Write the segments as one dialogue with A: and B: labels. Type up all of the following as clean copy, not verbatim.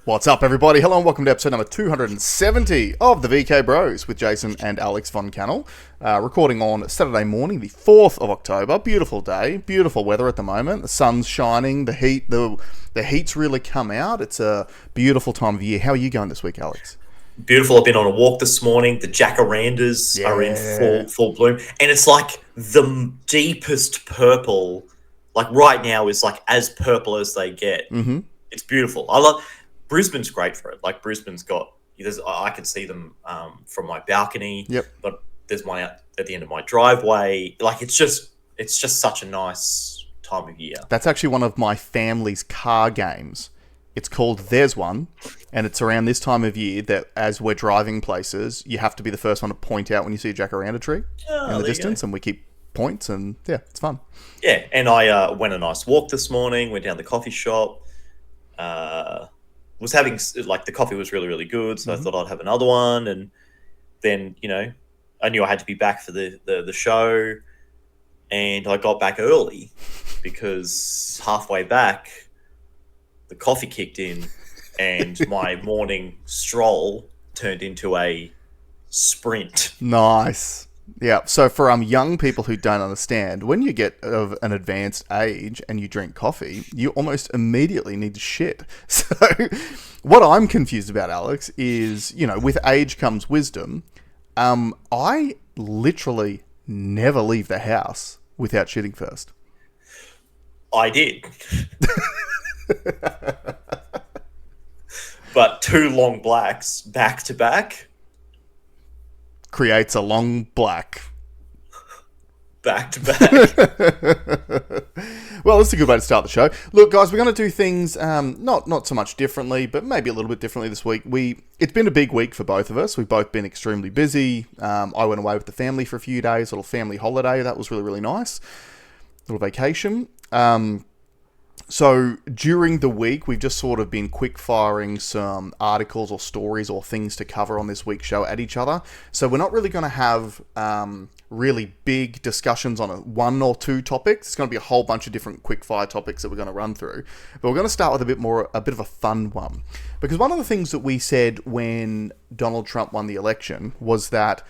A: What's up, everybody? Hello and welcome to episode number 270 of the VK Bros with Jason and Alex Von Cannell. Recording on Saturday morning, the 4th of October. Beautiful day, beautiful weather at the moment. The sun's shining, the heat's really come out. It's a beautiful time of year. How are you going this week, Alex?
B: Beautiful. I've been on a walk this morning. The jacarandas are in full bloom, and it's like the deepest purple. Like right now is like as purple as they get.
A: Mm-hmm.
B: It's beautiful. I love Brisbane's great for it. Like Brisbane's got. I can see them from my balcony.
A: Yep.
B: But there's one out at the end of my driveway. Like it's just such a nice time of year.
A: That's actually one of my family's car games. It's called There's One, and it's around this time of year that as we're driving places, you have to be the first one to point out when you see a jacaranda tree in the distance, and we keep points, and yeah, it's fun.
B: Yeah, and I went a nice walk this morning, went down the coffee shop, was having, like, the coffee was really, really good, so I thought I'd have another one, and then, I knew I had to be back for the show, and I got back early, because halfway back, the coffee kicked in, and my morning stroll turned into a sprint.
A: Nice. Yeah, so for young people who don't understand, when you get of an advanced age and you drink coffee, you almost immediately need to shit. So what I'm confused about, Alex, is, with age comes wisdom. I literally never leave the house without shitting first.
B: I did. But two long blacks back to back
A: creates a long black.
B: Back to back.
A: Well, that's a good way to start the show. Look, guys, we're going to do things not so much differently, but maybe a little bit differently this week. It's been a big week for both of us. We've both been extremely busy. I went away with the family for a few days, a little family holiday. That was really, really nice. A little vacation. So during the week, we've just sort of been quick firing some articles or stories or things to cover on this week's show at each other. So we're not really going to have really big discussions on one or two topics. It's going to be a whole bunch of different quick fire topics that we're going to run through. But we're going to start with a bit of a fun one. Because one of the things that we said when Donald Trump won the election was that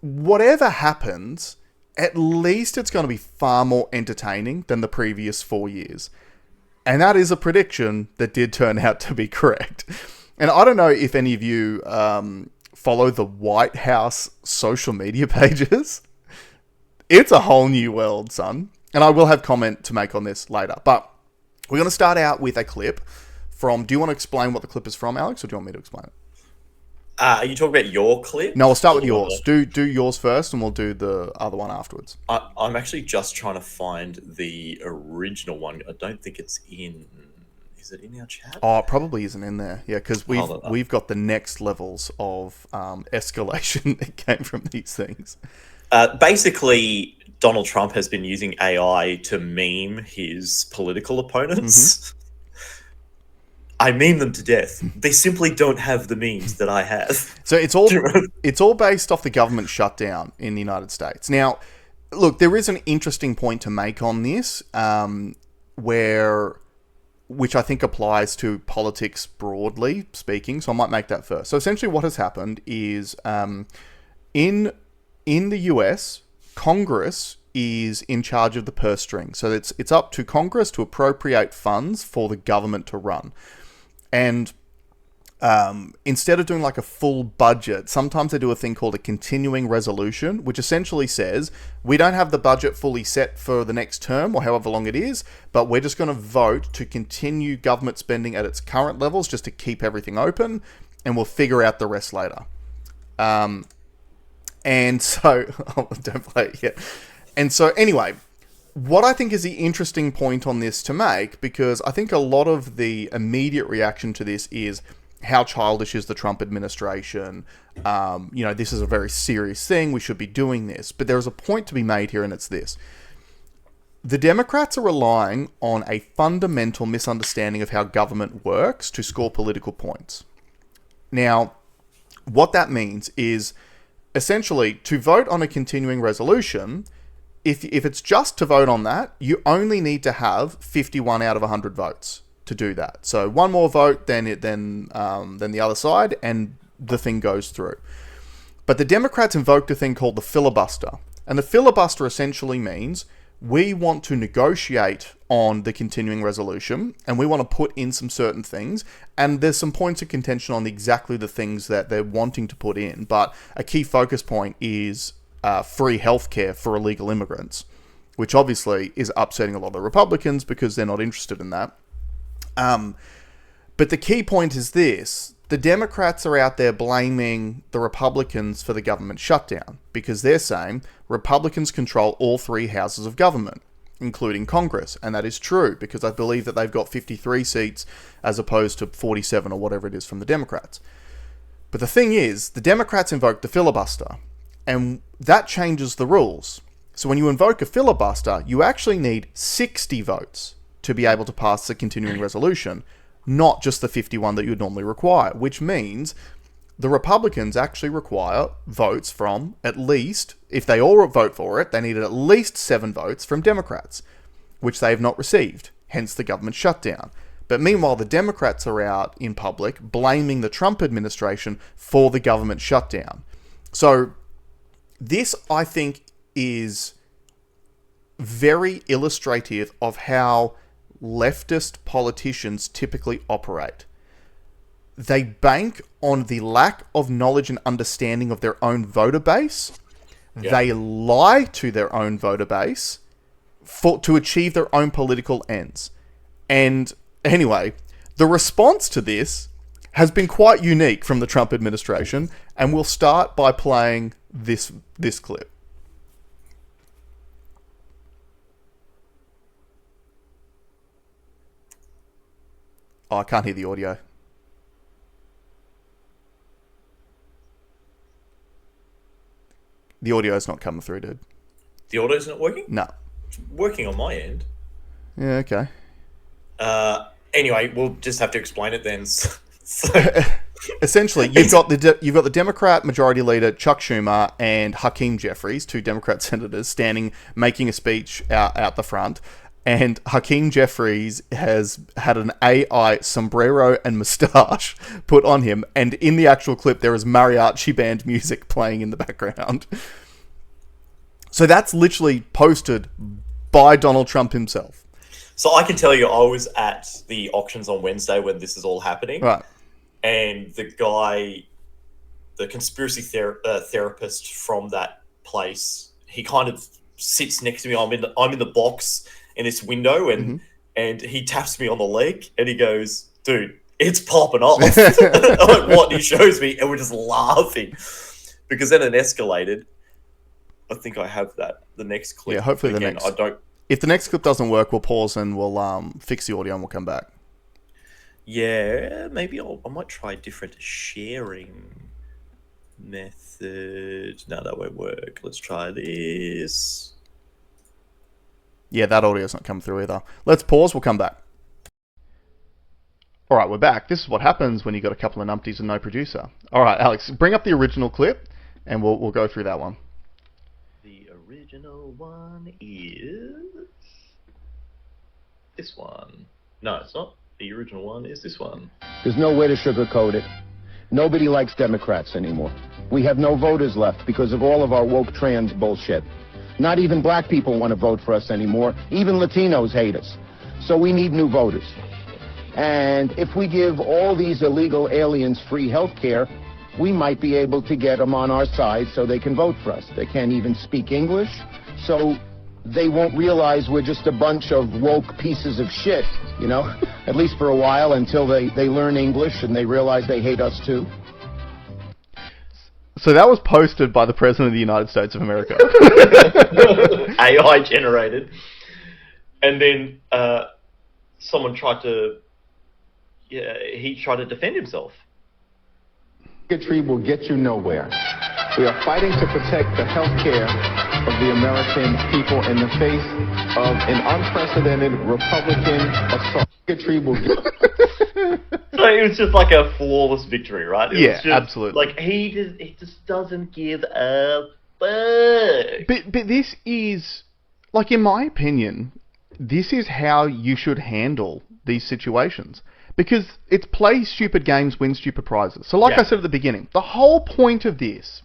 A: whatever happens, at least it's going to be far more entertaining than the previous 4 years. And that is a prediction that did turn out to be correct. And I don't know if any of you follow the White House social media pages. It's a whole new world, son. And I will have comment to make on this later. But we're going to start out with a clip from... Do you want to explain what the clip is from, Alex, or do you want me to explain it?
B: Are you talking about your clip?
A: No, we'll start with yours. Do yours first, and we'll do the other one afterwards.
B: I'm actually just trying to find the original one. I don't think it's in... Is it in our chat?
A: Oh, it probably isn't in there. Yeah, because we've got the next levels of escalation that came from these things.
B: Basically, Donald Trump has been using AI to meme his political opponents. Mm-hmm. I meme them to death. They simply don't have the memes that I have.
A: So it's all based off the government shutdown in the United States. Now, look, there is an interesting point to make on this, which I think applies to politics broadly speaking. So I might make that first. So essentially, what has happened is in the US, Congress is in charge of the purse string. So it's up to Congress to appropriate funds for the government to run. And instead of doing like a full budget, sometimes they do a thing called a continuing resolution, which essentially says, we don't have the budget fully set for the next term or however long it is, but we're just going to vote to continue government spending at its current levels just to keep everything open, and we'll figure out the rest later. And so, don't play it yet. And so anyway... What I think is the interesting point on this to make, because I think a lot of the immediate reaction to this is how childish is the Trump administration? This is a very serious thing. We should be doing this. But there is a point to be made here, and it's this. The Democrats are relying on a fundamental misunderstanding of how government works to score political points. Now, what that means is essentially to vote on a continuing resolution... If it's just to vote on that, you only need to have 51 out of 100 votes. to do that. So one more vote than the other side, and the thing goes through. But the Democrats invoked a thing called the filibuster. And the filibuster essentially means we want to negotiate on the continuing resolution, and we want to put in some certain things, and there's some points of contention on exactly the things that they're wanting to put in, but a key focus point is free healthcare for illegal immigrants, which obviously is upsetting a lot of the Republicans because they're not interested in that. But the key point is this. The Democrats are out there blaming the Republicans for the government shutdown because they're saying Republicans control all three houses of government, including Congress. And that is true because I believe that they've got 53 seats as opposed to 47 or whatever it is from the Democrats. But the thing is, the Democrats invoked the filibuster, and that changes the rules. So when you invoke a filibuster, you actually need 60 votes to be able to pass the continuing resolution, not just the 51 that you would normally require, which means the Republicans actually require votes from at least, if they all vote for it, they needed at least 7 votes from Democrats, which they have not received, hence the government shutdown. But meanwhile, the Democrats are out in public blaming the Trump administration for the government shutdown. So this, I think, is very illustrative of how leftist politicians typically operate. They bank on the lack of knowledge and understanding of their own voter base. Yeah. They lie to their own voter base to achieve their own political ends. And anyway, the response to this has been quite unique from the Trump administration, and we'll start by playing this clip. Oh, I can't hear the audio. The audio's not coming through, dude.
B: The audio's not working?
A: No.
B: It's working on my end.
A: Yeah, okay.
B: Anyway, we'll just have to explain it then. So,
A: essentially, you've got the Democrat Majority Leader Chuck Schumer and Hakeem Jeffries, 2 Democrat senators, standing making a speech out the front. And Hakeem Jeffries has had an AI sombrero and moustache put on him. And in the actual clip, there is mariachi band music playing in the background. So that's literally posted by Donald Trump himself.
B: So I can tell you, I was at the auctions on Wednesday when this is all happening.
A: Right.
B: And the guy, the conspiracy therapist from that place, he kind of sits next to me. I'm in the box in this window, and he taps me on the leg, and he goes, "Dude, it's popping off." Like, what he shows me, and we're just laughing because then it escalated. I think I have the next clip.
A: Yeah, hopefully
B: again,
A: I don't. If the next clip doesn't work, we'll pause and we'll fix the audio and we'll come back.
B: Yeah, maybe I might try a different sharing method. No, that won't work. Let's try this.
A: Yeah, that audio's not coming through either. Let's pause, we'll come back. Alright, we're back. This is what happens when you got a couple of numpties and no producer. Alright, Alex, bring up the original clip and we'll go through that one.
B: The original one is this one. No, it's not. The original one is this one.
C: There's no way to sugarcoat it. Nobody likes Democrats anymore. We have no voters left because of all of our woke trans bullshit. Not even black people want to vote for us anymore. Even Latinos hate us. So we need new voters. And if we give all these illegal aliens free health care, we might be able to get them on our side so they can vote for us. They can't even speak English, so they won't realize we're just a bunch of woke pieces of shit, you know? At least for a while, until they learn English and they realize they hate us too.
A: So that was posted by the President of the United States of America.
B: AI generated. And then someone tried to... Yeah, he tried to defend himself.
C: Bigotry will get you nowhere. We are fighting to protect the health care of the American people in the face of an unprecedented Republican assault. Bigotry will get...
B: So it was just like a flawless victory, right? It was just,
A: absolutely.
B: Like, he just doesn't give a fuck.
A: But this is, like, in my opinion, this is how you should handle these situations. Because it's play stupid games, win stupid prizes. So like I said at the beginning, the whole point of this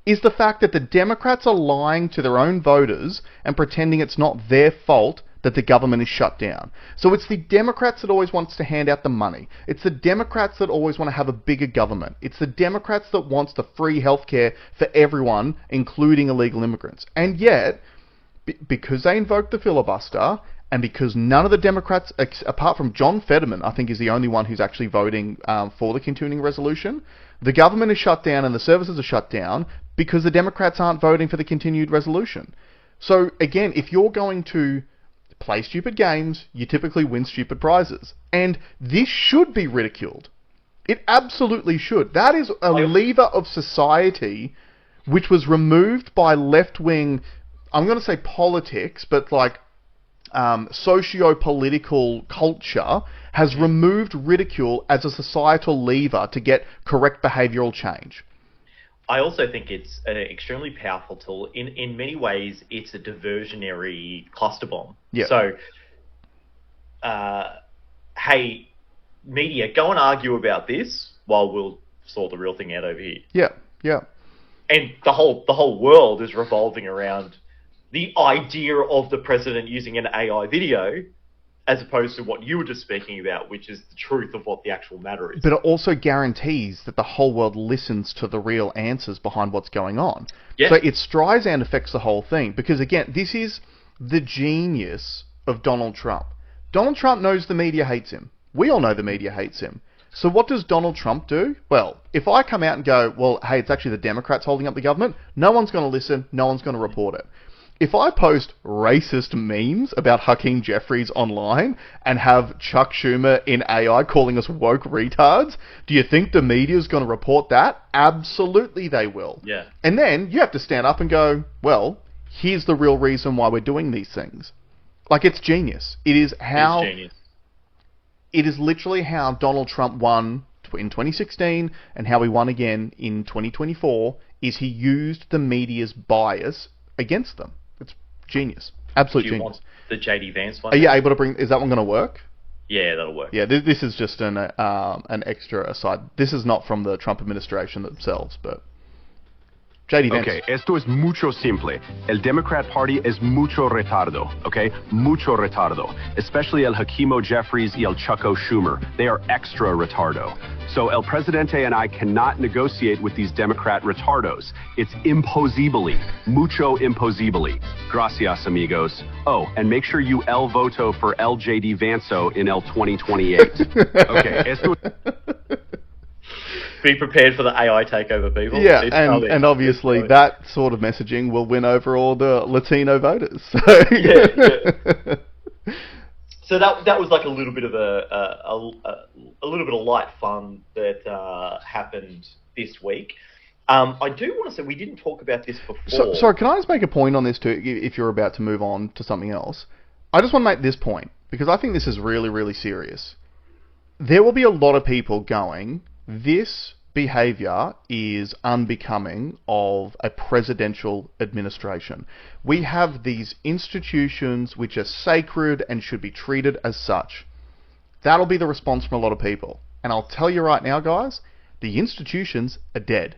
A: is the fact that the Democrats are lying to their own voters and pretending it's not their fault that the government is shut down. So it's the Democrats that always wants to hand out the money. It's the Democrats that always want to have a bigger government. It's the Democrats that wants the free healthcare for everyone, including illegal immigrants. And yet, because they invoked the filibuster, and because none of the Democrats, apart from John Fetterman, I think is the only one who's actually voting for the continuing resolution, the government is shut down and the services are shut down because the Democrats aren't voting for the continued resolution. So again, if you're going to play stupid games, you typically win stupid prizes. And this should be ridiculed. It absolutely should. That is a lever of society which was removed by left-wing, I'm going to say politics, but like socio-political culture has removed ridicule as a societal lever to get correct behavioural change.
D: I also think it's an extremely powerful tool. In many ways, it's a diversionary cluster bomb.
A: Yeah.
D: So, hey, media, go and argue about this while we'll sort the real thing out over here.
A: Yeah, yeah.
D: And the whole world is revolving around the idea of the president using an AI video, as opposed to what you were just speaking about, which is the truth of what the actual matter is.
A: But it also guarantees that the whole world listens to the real answers behind what's going on.
D: Yeah.
A: So it Streisand affects the whole thing. Because again, this is the genius of Donald Trump. Donald Trump knows the media hates him. We all know the media hates him. So what does Donald Trump do? Well, if I come out and go, well, hey, it's actually the Democrats holding up the government, no one's going to listen, no one's going to report it. If I post racist memes about Hakeem Jeffries online and have Chuck Schumer in AI calling us woke retards, do you think the media's going to report that? Absolutely they will.
D: Yeah.
A: And then you have to stand up and go, well, here's the real reason why we're doing these things. Like, it's genius. It is how...
D: It's genius.
A: It is literally how Donald Trump won in 2016 and how he won again in 2024, is he used the media's bias against them. It's genius. Absolute
D: Do you
A: genius.
D: want the JD Vance one?
A: Are you able to bring... Is that one going to work?
D: Yeah, that'll work.
A: Yeah, this is just an extra aside. This is not from the Trump administration themselves, but... JD Vance.
E: Okay, esto es mucho simple. El Democrat Party es mucho retardo, okay? Mucho retardo. Especially el Hakimo Jeffries y el Chucko Schumer. They are extra retardo. So El Presidente and I cannot negotiate with these Democrat retardos. It's imposibly. Mucho imposibly. Gracias, amigos. Oh, and make sure you El voto for LJD Vanso in El 2028. Okay, esto...
D: Be prepared for the AI takeover, people.
A: Yeah, and obviously that sort of messaging will win over all the Latino voters. So.
D: Yeah. So that was like a little bit of a little bit of light fun that happened this week. I do want to say we didn't talk about this before.
A: Sorry, can I just make a point on this too, if you're about to move on to something else? I just want to make this point, because I think this is really, really serious. There will be a lot of people going, this behaviour is unbecoming of a presidential administration. We have these institutions which are sacred and should be treated as such. That'll be the response from a lot of people. And I'll tell you right now, guys, the institutions are dead.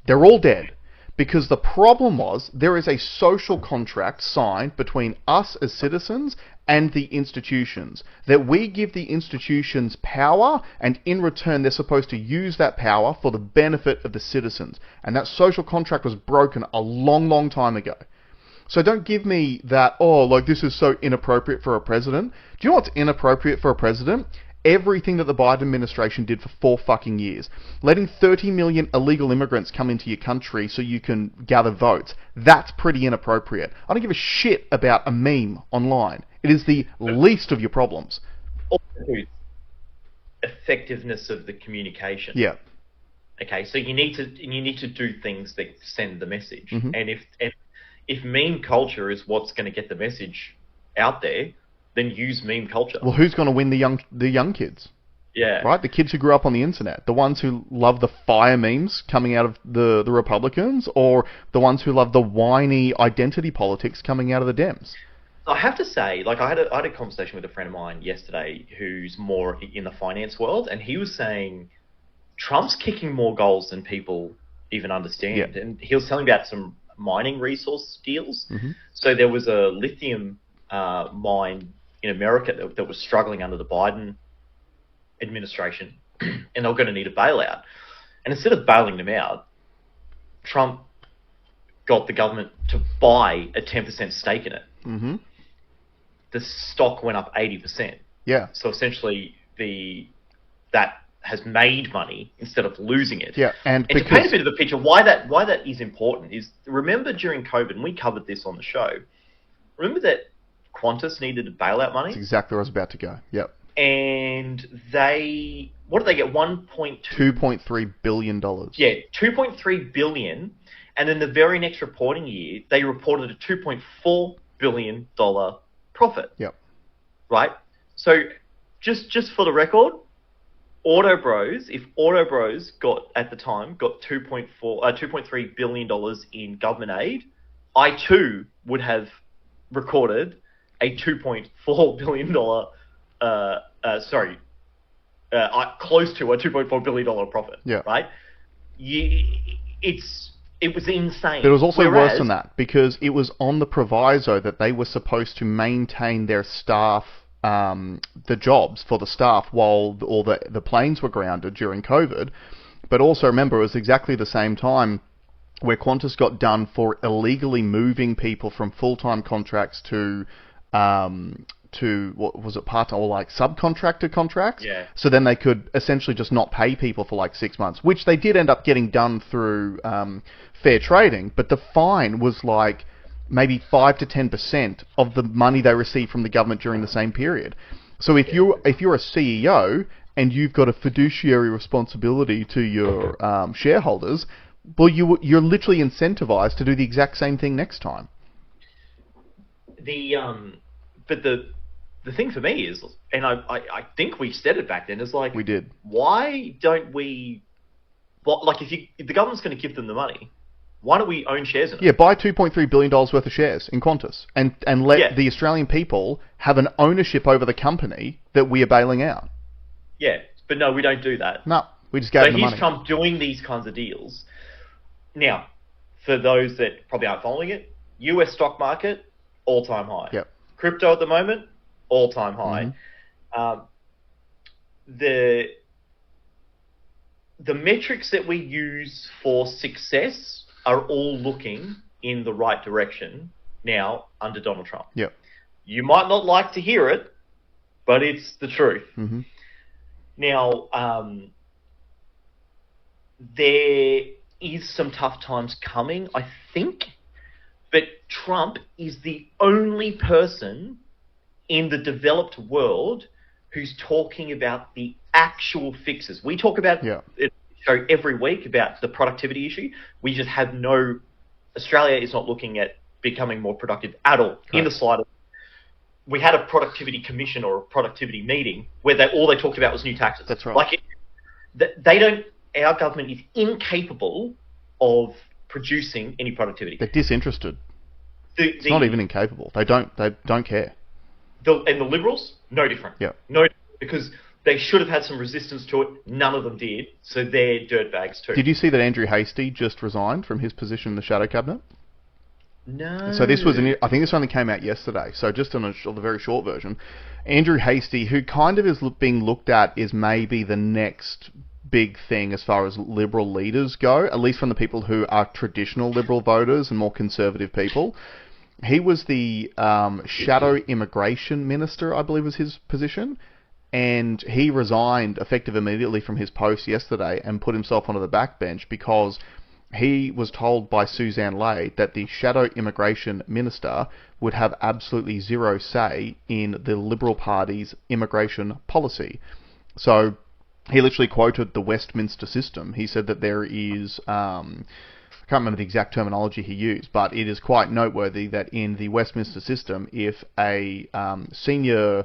A: They're all dead. Because the problem was, there is a social contract signed between us as citizens and the institutions, that we give the institutions power, and in return they're supposed to use that power for the benefit of the citizens. And that social contract was broken a long, long time ago. So don't give me that, oh, like this is so inappropriate for a president. Do you know what's inappropriate for a president? Everything that the Biden administration did for 4 fucking years. Letting 30 million illegal immigrants come into your country so you can gather votes. That's pretty inappropriate. I don't give a shit about a meme online. It is the least of your problems.
D: Also, effectiveness of the communication.
A: Yeah.
D: Okay, so you need to do things that send the message.
A: Mm-hmm.
D: And if meme culture is what's going to get the message out there, then use meme culture.
A: Well, who's going to win the young kids?
D: Yeah.
A: Right? The kids who grew up on the internet. The ones who love the fire memes coming out of the Republicans, or the ones who love the whiny identity politics coming out of the Dems?
D: I have to say, like, I had a conversation with a friend of mine yesterday who's more in the finance world, and he was saying Trump's kicking more goals than people even understand.
A: Yeah.
D: And he was telling about some mining resource deals.
A: Mm-hmm.
D: So there was a lithium mine in America that was struggling under the Biden administration, and they were going to need a bailout. And instead of bailing them out, Trump got the government to buy a 10% stake in it.
A: Mm-hmm.
D: The stock went up 80%.
A: Yeah.
D: So essentially, that has made money instead of losing it.
A: Yeah, and
D: to paint a bit of a picture, why that is important is, remember during COVID, and we covered this on the show, remember that Qantas needed bailout money?
A: That's exactly where I was about to go. Yep.
D: And what did they get?
A: $2.3 billion.
D: Yeah, $2.3 billion. And then the very next reporting year, they reported a $2.4 billion profit.
A: Yep.
D: Right? So just for the record, if Auto Bros at the time got $2.3 billion in government aid, I too would have recorded a $2.4 billion close to a $2.4 billion profit.
A: Yeah.
D: Right? It was insane.
A: But it was also worse than that, because it was on the proviso that they were supposed to maintain their staff, the jobs for the staff while all the planes were grounded during COVID. But also remember, it was exactly the same time where Qantas got done for illegally moving people from full-time contracts to what was it, part-time or like subcontractor contracts?
D: Yeah.
A: So then they could essentially just not pay people for like 6 months, which they did end up getting done through fair trading, but the fine was like maybe 5 to 10% of the money they received from the government during the same period. So if you're a CEO and you've got a fiduciary responsibility to your shareholders, well, you're literally incentivized to do the exact same thing next time.
D: But the thing for me is, and I think we said it back then, is like,
A: we did.
D: Why don't we? Well, like if the government's going to give them the money, why don't we own shares in it?
A: Yeah, buy $2.3 billion worth of shares in Qantas and let the Australian people have an ownership over the company that we are bailing out.
D: Yeah, but no, we don't do that.
A: No, we just gave them the money.
D: So here's Trump doing these kinds of deals. Now, for those that probably aren't following it, US stock market, all-time high.
A: Yep.
D: Crypto at the moment, all-time high. Mm-hmm. The metrics that we use for success are all looking in the right direction now under Donald Trump.
A: Yep.
D: You might not like to hear it, but it's the truth.
A: Mm-hmm.
D: Now, there is some tough times coming, I think, but Trump is the only person in the developed world who's talking about the actual fixes. We talk about it every week about the productivity issue. We just have Australia is not looking at becoming more productive at all, in the slightest. We had a productivity commission or a productivity meeting where all they talked about was new taxes.
A: That's right.
D: Like our government is incapable of producing any productivity.
A: They're disinterested. It's not even incapable. They don't care.
D: And the Liberals, no different.
A: Yeah.
D: No, because they should have had some resistance to it. None of them did. So they're dirtbags too.
A: Did you see that Andrew Hastie just resigned from his position in the shadow cabinet?
D: No.
A: So this was I think this only came out yesterday. So just on the very short version, Andrew Hastie, who kind of is being looked at as maybe the next big thing as far as Liberal leaders go, at least from the people who are traditional Liberal voters and more conservative people. He was the shadow immigration minister, I believe was his position, and he resigned effective immediately from his post yesterday and put himself onto the backbench because he was told by Suzanne Ley that the shadow immigration minister would have absolutely zero say in the Liberal Party's immigration policy. So he literally quoted the Westminster system. He said that there is, I can't remember the exact terminology he used, but it is quite noteworthy that in the Westminster system, if a senior,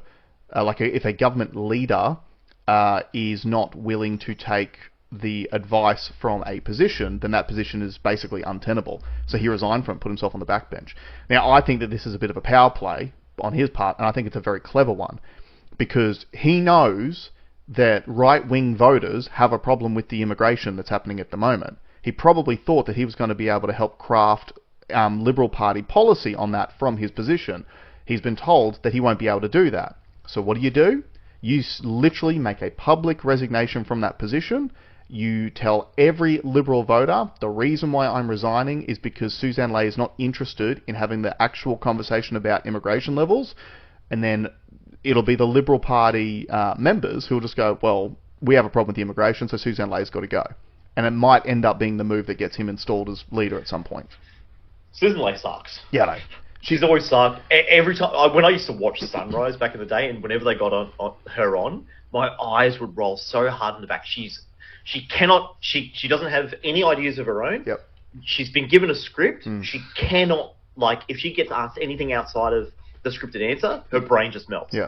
A: if a government leader is not willing to take the advice from a position, then that position is basically untenable. So he resigned from it, put himself on the backbench. Now, I think that this is a bit of a power play on his part, and I think it's a very clever one, because he knows that right-wing voters have a problem with the immigration that's happening at the moment. He probably thought that he was going to be able to help craft Liberal Party policy on that from his position. He's been told that he won't be able to do that. So what do? You literally make a public resignation from that position. You tell every Liberal voter, the reason why I'm resigning is because Suzanne Ley is not interested in having the actual conversation about immigration levels. And then it'll be the Liberal Party members who will just go, well, we have a problem with the immigration, so Suzanne Ley's got to go. And it might end up being the move that gets him installed as leader at some point.
D: Susan Ley sucks.
A: Yeah, no.
D: She's always sucked. Every time when I used to watch Sunrise back in the day, and whenever they got her on, my eyes would roll so hard in the back. She doesn't have any ideas of her own.
A: Yep.
D: She's been given a script. She cannot, like, if she gets asked anything outside of the scripted answer, her brain just melts.
A: Yeah.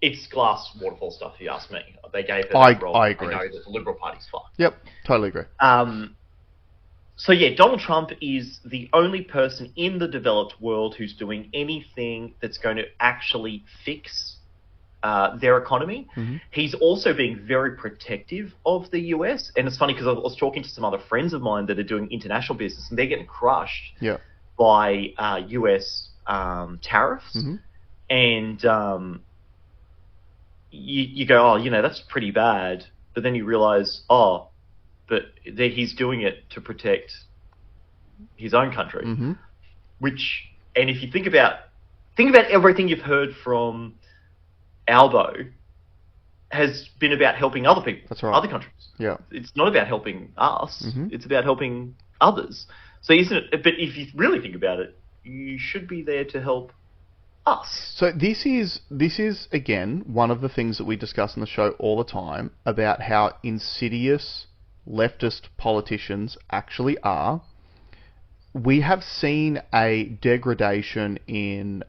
D: It's glass waterfall stuff, if you ask me. They gave her
A: I
D: that role.
A: agree.
D: I know that the Liberal Party's fucked.
A: Yep, totally agree.
D: So yeah, Donald Trump is the only person in the developed world who's doing anything that's going to actually fix their economy. He's also being very protective of the US. And it's funny because I was talking to some other friends of mine that are doing international business, and they're getting crushed by US tariffs. And you go, oh, that's pretty bad. But then you realize, but he's doing it to protect his own country. Which, and if you think about everything you've heard from Albo, has been about helping other people,
A: That's right.
D: other countries.
A: Yeah.
D: It's not about helping us. It's about helping others. So isn't it? But if you really think about it, you should be there to help us.
A: So this is again one of the things that we discuss on the show all the time about how insidious leftist politicians actually are. We have seen a degradation in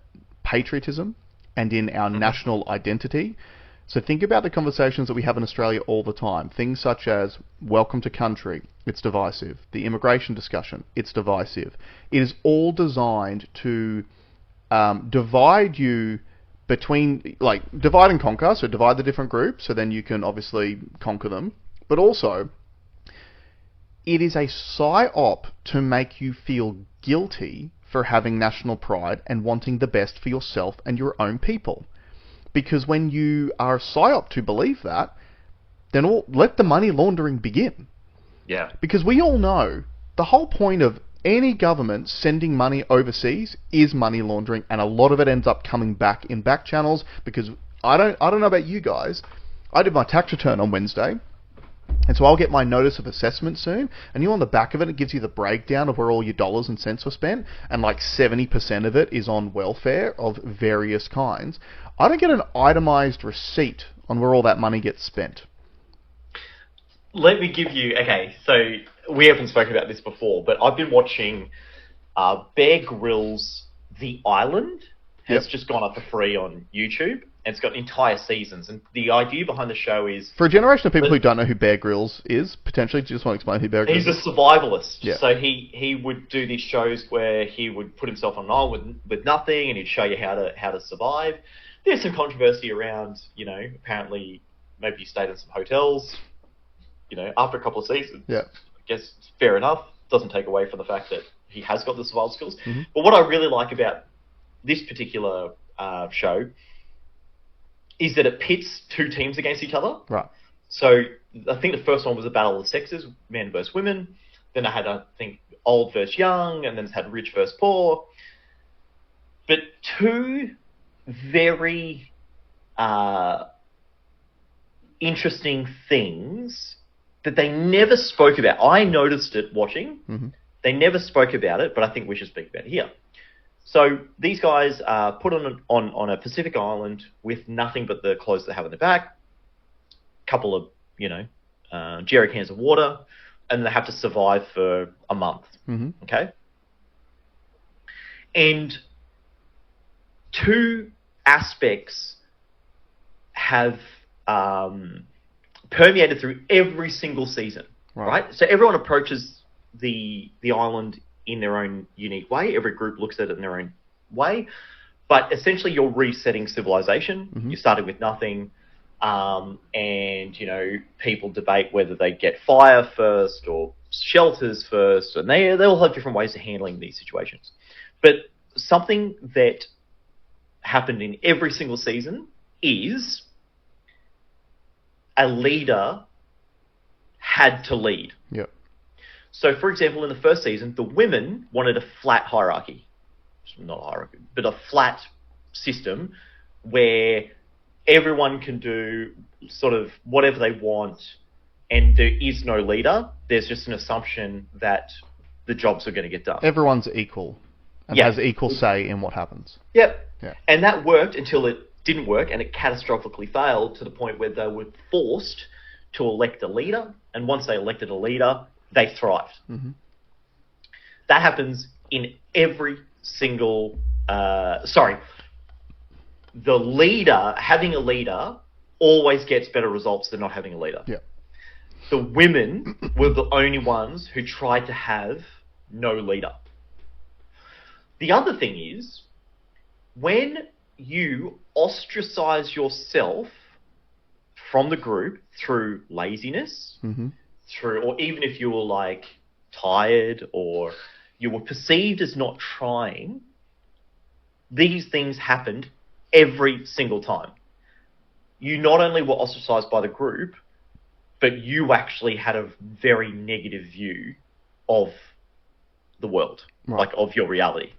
A: patriotism and in our national identity. So think about the conversations that we have in Australia all the time. Things such as welcome to country, it's divisive. The immigration discussion, it's divisive. It is all designed to divide you between, like, divide and conquer, so divide the different groups, so then you can obviously conquer them. But also, it is a psyop to make you feel guilty for having national pride and wanting the best for yourself and your own people. Because when you are a psyop to believe that, then let the money laundering begin.
D: Yeah.
A: Because we all know the whole point of any government sending money overseas is money laundering, and a lot of it ends up coming back in back channels. Because I don't know about you guys, I did my tax return on Wednesday, and so I'll get my notice of assessment soon, and on the back of it, it gives you the breakdown of where all your dollars and cents were spent, and like 70% of it is on welfare of various kinds. I don't get an itemized receipt on where all that money gets spent.
D: Let me give you... Okay, so we haven't spoken about this before, but I've been watching Bear Grylls' The Island. Has just gone up for free on YouTube, and it's got entire seasons. And the idea behind the show is... For
A: a generation of people who don't know who Bear Grylls is, potentially, do you just want to explain who Bear Grylls is?
D: He's a survivalist.
A: Yeah.
D: So he would do these shows where he would put himself on an island with nothing, and he'd show you how to survive. There's some controversy around, apparently maybe you stayed in some hotels, after a couple of seasons.
A: Yeah.
D: I guess it's fair enough. Doesn't take away from the fact that he has got the survival skills. But what I really like about this particular show is that it pits two teams against each other.
A: Right.
D: So I think the first one was a battle of the sexes, men versus women. Then I had, I think, old versus young, and then it's had rich versus poor. But two very interesting things that they never spoke about. I noticed it watching. They never spoke about it, but I think we should speak about it here. So these guys are put on a Pacific island with nothing but the clothes they have in the back, a couple of jerry cans of water, and they have to survive for a month. Okay, and two aspects have permeated through every single season, right? So everyone approaches the island in their own unique way. Every group looks at it in their own way. But essentially, you're resetting civilization.
A: Mm-hmm.
D: You're starting with nothing. And, people debate whether they get fire first or shelters first. And they all have different ways of handling these situations. But something that happened in every single season is a leader had to lead.
A: Yep.
D: So, for example, in the first season, the women wanted a flat hierarchy. Not a hierarchy, but a flat system where everyone can do sort of whatever they want and there is no leader. There's just an assumption that the jobs are going to get done.
A: Everyone's equal and has equal say in what happens.
D: Yep.
A: Yeah.
D: And that worked until it didn't work, and it catastrophically failed to the point where they were forced to elect a leader, and once they elected a leader, they thrived.
A: Mm-hmm.
D: That happens in every single... having a leader always gets better results than not having a leader.
A: Yeah.
D: The women were the only ones who tried to have no leader. The other thing is, when you ostracize yourself from the group through laziness,
A: Mm-hmm.
D: or even if you were like tired or you were perceived as not trying, these things happened every single time. You not only were ostracized by the group, but you actually had a very negative view of the world,
A: Right.
D: like of your reality.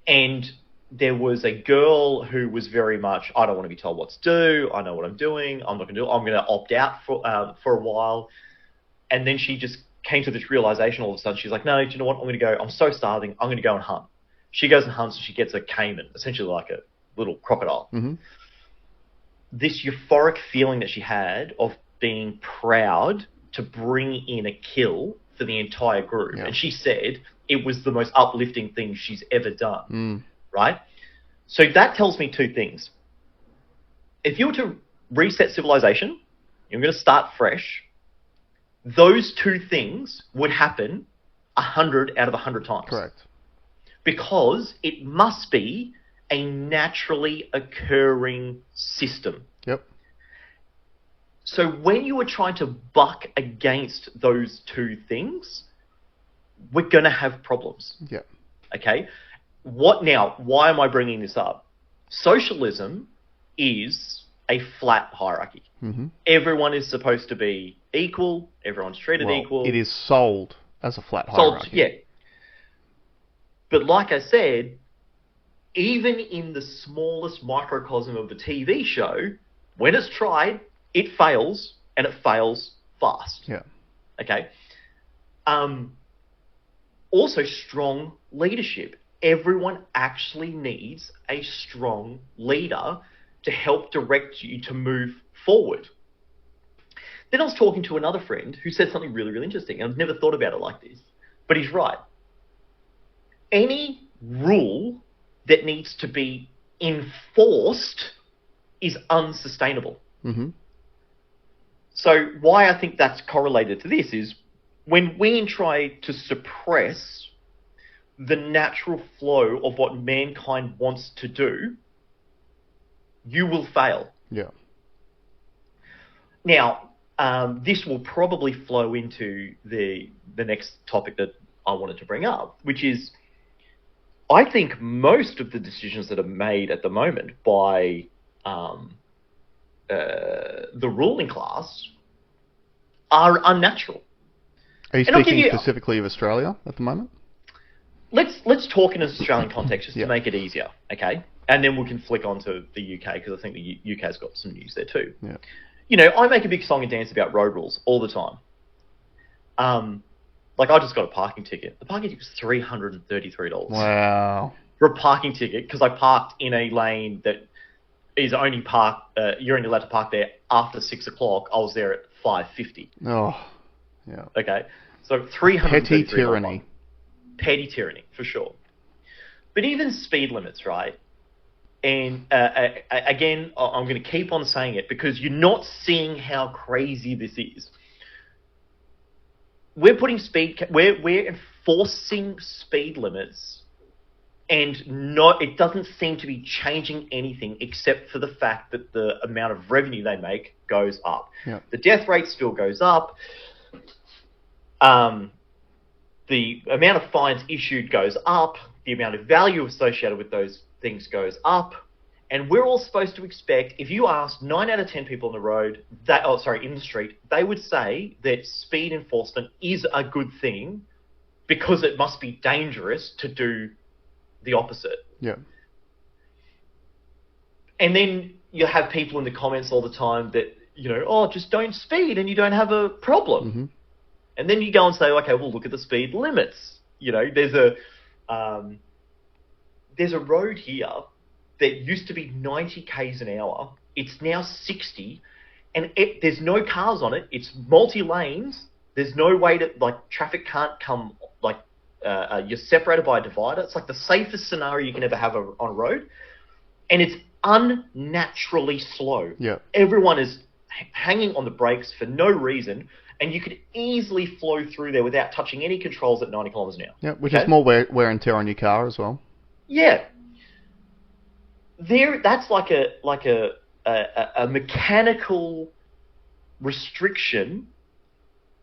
D: And there was a girl who was very much, I don't want to be told what to do. I know what I'm doing. I'm not going to do it. I'm going to opt out for a while. And then she just came to this realization all of a sudden. She's like, no, do you know what? I'm going to go. I'm so starving. I'm going to go and hunt. She goes and hunts and she gets a caiman, essentially like a little crocodile.
A: Mm-hmm.
D: This euphoric feeling that she had of being proud to bring in a kill for the entire group.
A: Yeah.
D: And she said it was the most uplifting thing she's ever done.
A: Mm.
D: Right? So that tells me two things. If you were to reset civilization, you're going to start fresh, those two things would happen 100 out of 100 times.
A: Correct.
D: Because it must be a naturally occurring system.
A: Yep.
D: So when you are trying to buck against those two things, we're going to have problems.
A: Yep.
D: Okay? Why am I bringing this up? Socialism is a flat hierarchy.
A: Mm-hmm.
D: Everyone is supposed to be equal. Everyone's treated equal.
A: It is sold as a flat hierarchy.
D: Yeah. But like I said, even in the smallest microcosm of the TV show, when it's tried, it fails, and it fails fast.
A: Yeah.
D: Okay? Also, strong leadership. Everyone actually needs a strong leader to help direct you to move forward. Then I was talking to another friend who said something really, really interesting. I've never thought about it like this, but he's right. Any rule that needs to be enforced is unsustainable.
A: Mm-hmm.
D: So why I think that's correlated to this is when we try to suppress the natural flow of what mankind wants to do, you will fail.
A: Yeah.
D: Now, this will probably flow into the next topic that I wanted to bring up, which is I think most of the decisions that are made at the moment by the ruling class are unnatural.
A: Are you speaking specifically of Australia at the moment?
D: Let's talk in an Australian context just
A: Yeah.
D: to make it easier, okay? And then we can flick on to the UK because I think the UK's got some news there too.
A: Yeah.
D: You know, I make a big song and dance about road rules all the time. Like I just got a parking ticket. The parking ticket was $333.
A: Wow.
D: For a parking ticket because I parked in a lane that is only you're only allowed to park there after 6 o'clock. I was there at 5:50.
A: Oh, yeah.
D: Okay, so $333.
A: Petty tyranny.
D: Petty tyranny, for sure. But even speed limits, right? And again, I'm going to keep on saying it because you're not seeing how crazy this is. We're enforcing speed limits and it doesn't seem to be changing anything except for the fact that the amount of revenue they make goes up.
A: Yep.
D: The death rate still goes up. The amount of fines issued goes up. The amount of value associated with those things goes up. And we're all supposed to expect, if you ask 9 out of 10 people on the road, in the street, they would say that speed enforcement is a good thing because it must be dangerous to do the opposite.
A: Yeah.
D: And then you have people in the comments all the time that, just don't speed and you don't have a problem.
A: Mm-hmm.
D: And then you go and say, okay, well, look at the speed limits. There's a road here that used to be 90 k's an hour. It's now 60, and there's no cars on it. It's multi-lanes. There's no way to, traffic can't come, you're separated by a divider. It's like the safest scenario you can ever have on a road. And it's unnaturally slow.
A: Yeah.
D: Everyone is hanging on the brakes for no reason, and you could easily flow through there without touching any controls at 90 kilometers an hour.
A: Yeah, which is more wear and tear on your car as well.
D: Yeah. That's like a mechanical restriction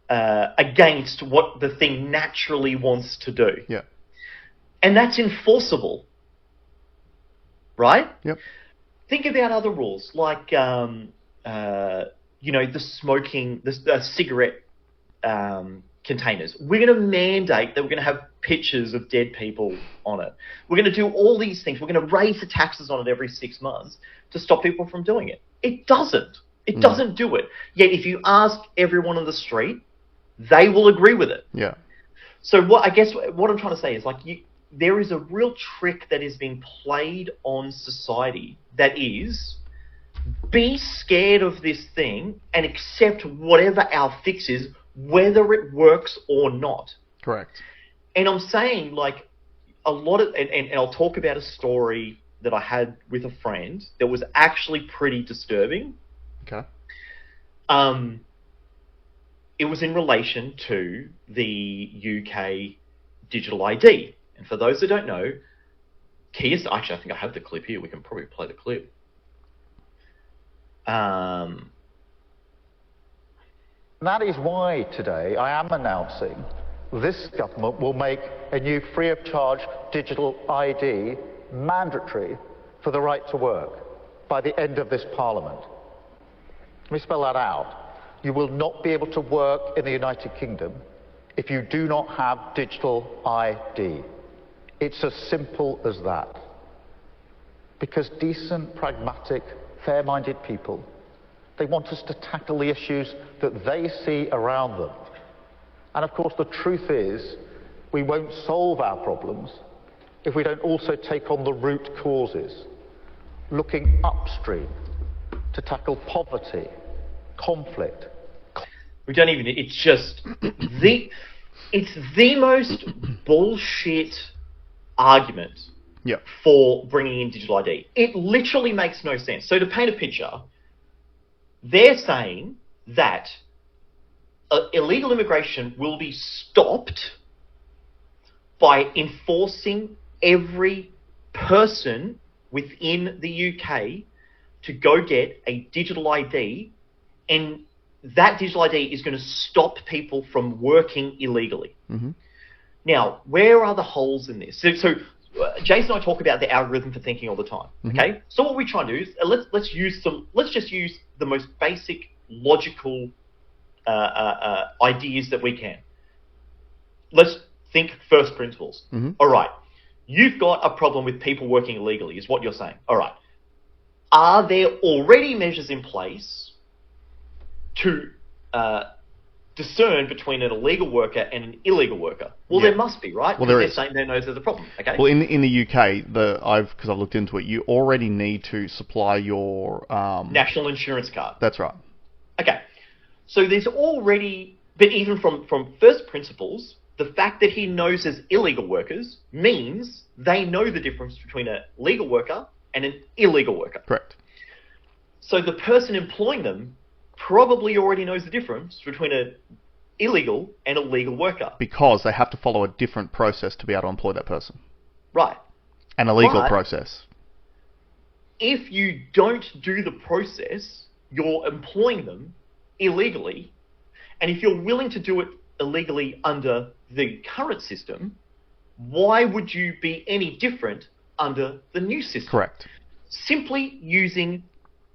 D: against what the thing naturally wants to do.
A: Yeah.
D: And that's enforceable. Right?
A: Yep.
D: Think about other rules like the smoking, the cigarette containers. We're going to mandate that we're going to have pictures of dead people on it. We're going to do all these things. We're going to raise the taxes on it every 6 months to stop people from doing it. It doesn't. It doesn't do it. Yet if you ask everyone on the street, they will agree with it.
A: Yeah.
D: So what I'm trying to say is there is a real trick that is being played on society that is, be scared of this thing and accept whatever our fix is, whether it works or not.
A: Correct.
D: And I'm saying, a lot of... And I'll talk about a story that I had with a friend that was actually pretty disturbing.
A: Okay.
D: It was in relation to the UK digital ID. And for those that don't know, Actually, I think I have the clip here. We can probably play the clip.
F: That is why today I am announcing this government will make a new free of charge digital ID mandatory for the right to work by the end of this Parliament. Let me spell that out. You will not be able to work in the United Kingdom if you do not have digital ID. It's as simple as that. Because decent, pragmatic, fair-minded people, they want us to tackle the issues that they see around them. And of course, the truth is, we won't solve our problems if we don't also take on the root causes, looking upstream to tackle poverty, conflict.
D: We don't even... It's just... it's the most bullshit argument for bringing in digital ID. It literally makes no sense. So to paint a picture, they're saying that illegal immigration will be stopped by enforcing every person within the UK to go get a digital ID, and that digital ID is going to stop people from working illegally. Mm-hmm. Now, where are the holes in this? So Jason and I talk about the algorithm for thinking all the time. Mm-hmm. Okay, so what we try and do is let's just use the most basic logical ideas that we can. Let's think first principles. Mm-hmm. All right, you've got a problem with people working illegally, is what you're saying. All right, are there already measures in place to discern between an illegal worker and an illegal worker? Well, there must be, right?
A: Well, there
D: is.
A: They're saying
D: they know there's a problem. Okay.
A: Well, in the UK, because I've looked into it, you already need to supply your
D: national insurance card.
A: That's right.
D: Okay. So there's already, but even from first principles, the fact that he knows there's illegal workers means they know the difference between a legal worker and an illegal worker.
A: Correct.
D: So the person employing them probably already knows the difference between an illegal and a legal worker.
A: Because they have to follow a different process to be able to employ that person.
D: Right.
A: An illegal
D: But
A: process.
D: if you don't do the process, you're employing them illegally. And if you're willing to do it illegally under the current system, why would you be any different under the new system?
A: Correct.
D: Simply using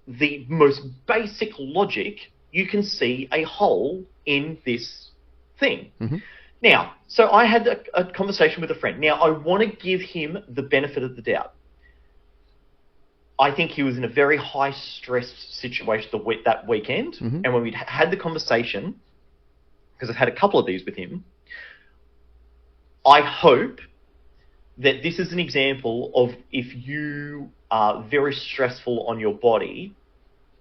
D: the most basic logic, you can see a hole in this thing.
A: Mm-hmm.
D: Now, so I had a conversation with a friend. Now, I want to give him the benefit of the doubt. I think he was in a very high-stress situation that weekend.
A: Mm-hmm.
D: And when we had the conversation, because I've had a couple of these with him, I hope that this is an example of if you are very stressful on your body,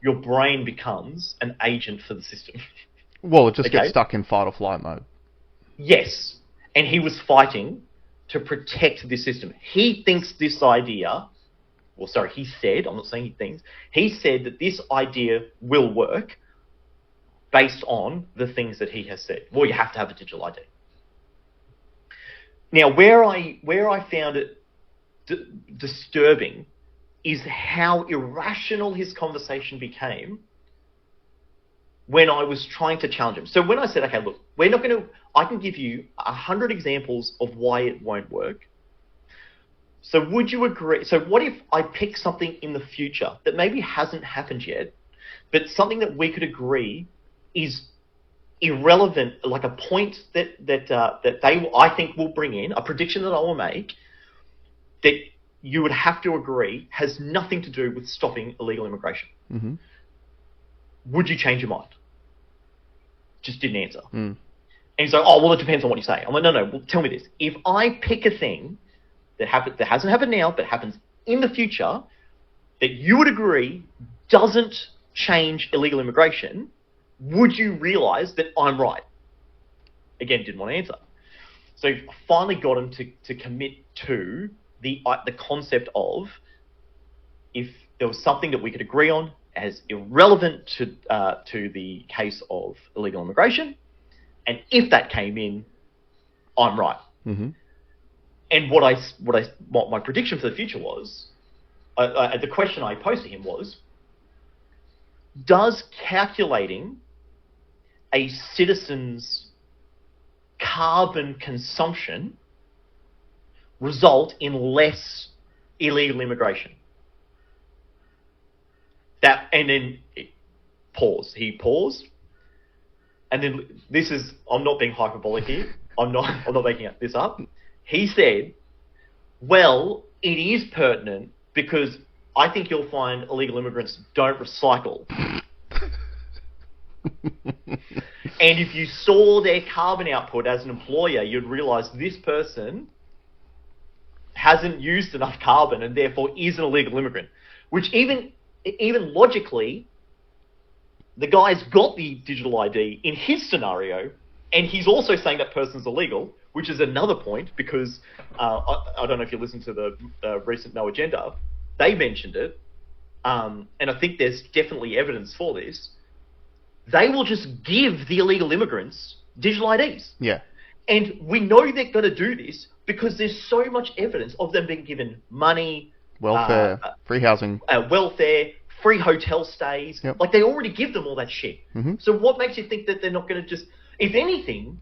D: your brain becomes an agent for the system.
A: Well, it just
D: Okay.
A: gets stuck in fight or flight mode.
D: Yes. And he was fighting to protect this system. He thinks this idea, well, sorry, he said, I'm not saying he thinks, he said that this idea will work based on the things that he has said. Well, you have to have a digital ID. Now, where I found it disturbing is how irrational his conversation became when I was trying to challenge him. So when I said, okay, look, we're not going to, I can give you 100 examples of why it won't work. So would you agree? So what if I pick something in the future that maybe hasn't happened yet, but something that we could agree is irrelevant, like a point that they, I think, will bring in, a prediction that I will make, that you would have to agree has nothing to do with stopping illegal immigration.
A: Mm-hmm.
D: Would you change your mind? Just didn't answer.
A: Mm.
D: And he's like, oh, well, it depends on what you say. I'm like, no, well, tell me this. If I pick a thing that hasn't happened now, but happens in the future, that you would agree doesn't change illegal immigration, would you realize that I'm right? Again, didn't want to answer. So I finally got him to commit to the concept of, if there was something that we could agree on as irrelevant to the case of illegal immigration, and if that came in, I'm right.
A: Mm-hmm.
D: And what my prediction for the future was, the question I posed to him was, does calculating a citizen's carbon consumption result in less illegal immigration? And then pause. He paused, and then I'm not being hyperbolic here. I'm not making this up. He said, well, it is pertinent because I think you'll find illegal immigrants don't recycle. And if you saw their carbon output as an employer, you'd realize this person hasn't used enough carbon and therefore is an illegal immigrant. Which even logically, the guy's got the digital ID in his scenario, and he's also saying that person's illegal, which is another point because I don't know if you listened to the recent No Agenda. They mentioned it, and I think there's definitely evidence for this. They will just give the illegal immigrants digital IDs.
A: Yeah.
D: And we know they're going to do this because there's so much evidence of them being given money,
A: Welfare, free housing.
D: welfare, free hotel stays.
A: Yep.
D: Like, they already give them all that shit.
A: Mm-hmm.
D: So what makes you think that they're not going to just... If anything,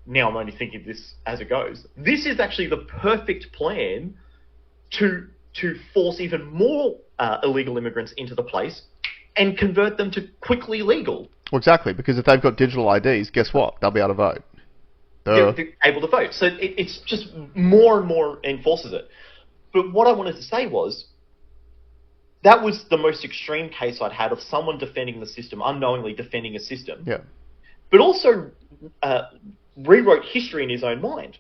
D: now I'm only thinking this as it goes, this is actually the perfect plan to force even more illegal immigrants into the place and convert them to quickly legal.
A: Well, exactly, because if they've got digital IDs, guess what? They'll be able to vote.
D: They're able to vote. So it's just more and more enforces it. But what I wanted to say was, that was the most extreme case I'd had of someone defending the system, unknowingly defending a system.
A: Yeah.
D: But also rewrote history in his own mind.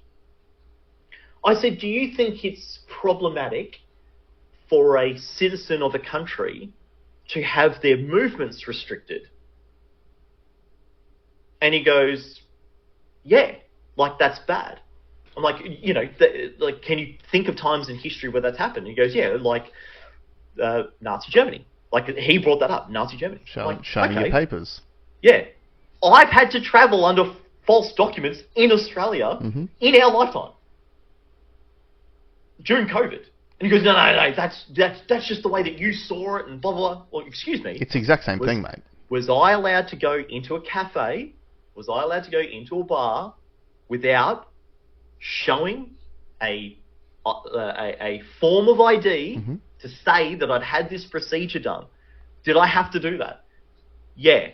D: I said, do you think it's problematic for a citizen of a country to have their movements restricted? And he goes, yeah, like, that's bad. I'm like, you know, like, can you think of times in history where that's happened? And he goes, yeah, like Nazi Germany. Like, he brought that up, Nazi Germany.
A: Show
D: Like,
A: me your papers.
D: Yeah. I've had to travel under false documents in Australia in our lifetime. during COVID. And he goes, no, that's just the way that you saw it, and blah, blah, blah. Well, excuse me.
A: It's the exact same thing, mate.
D: Was I allowed to go into a cafe? Was I allowed to go into a bar without showing a form of ID to say that I'd had this procedure done? Did I have to do that? Yeah.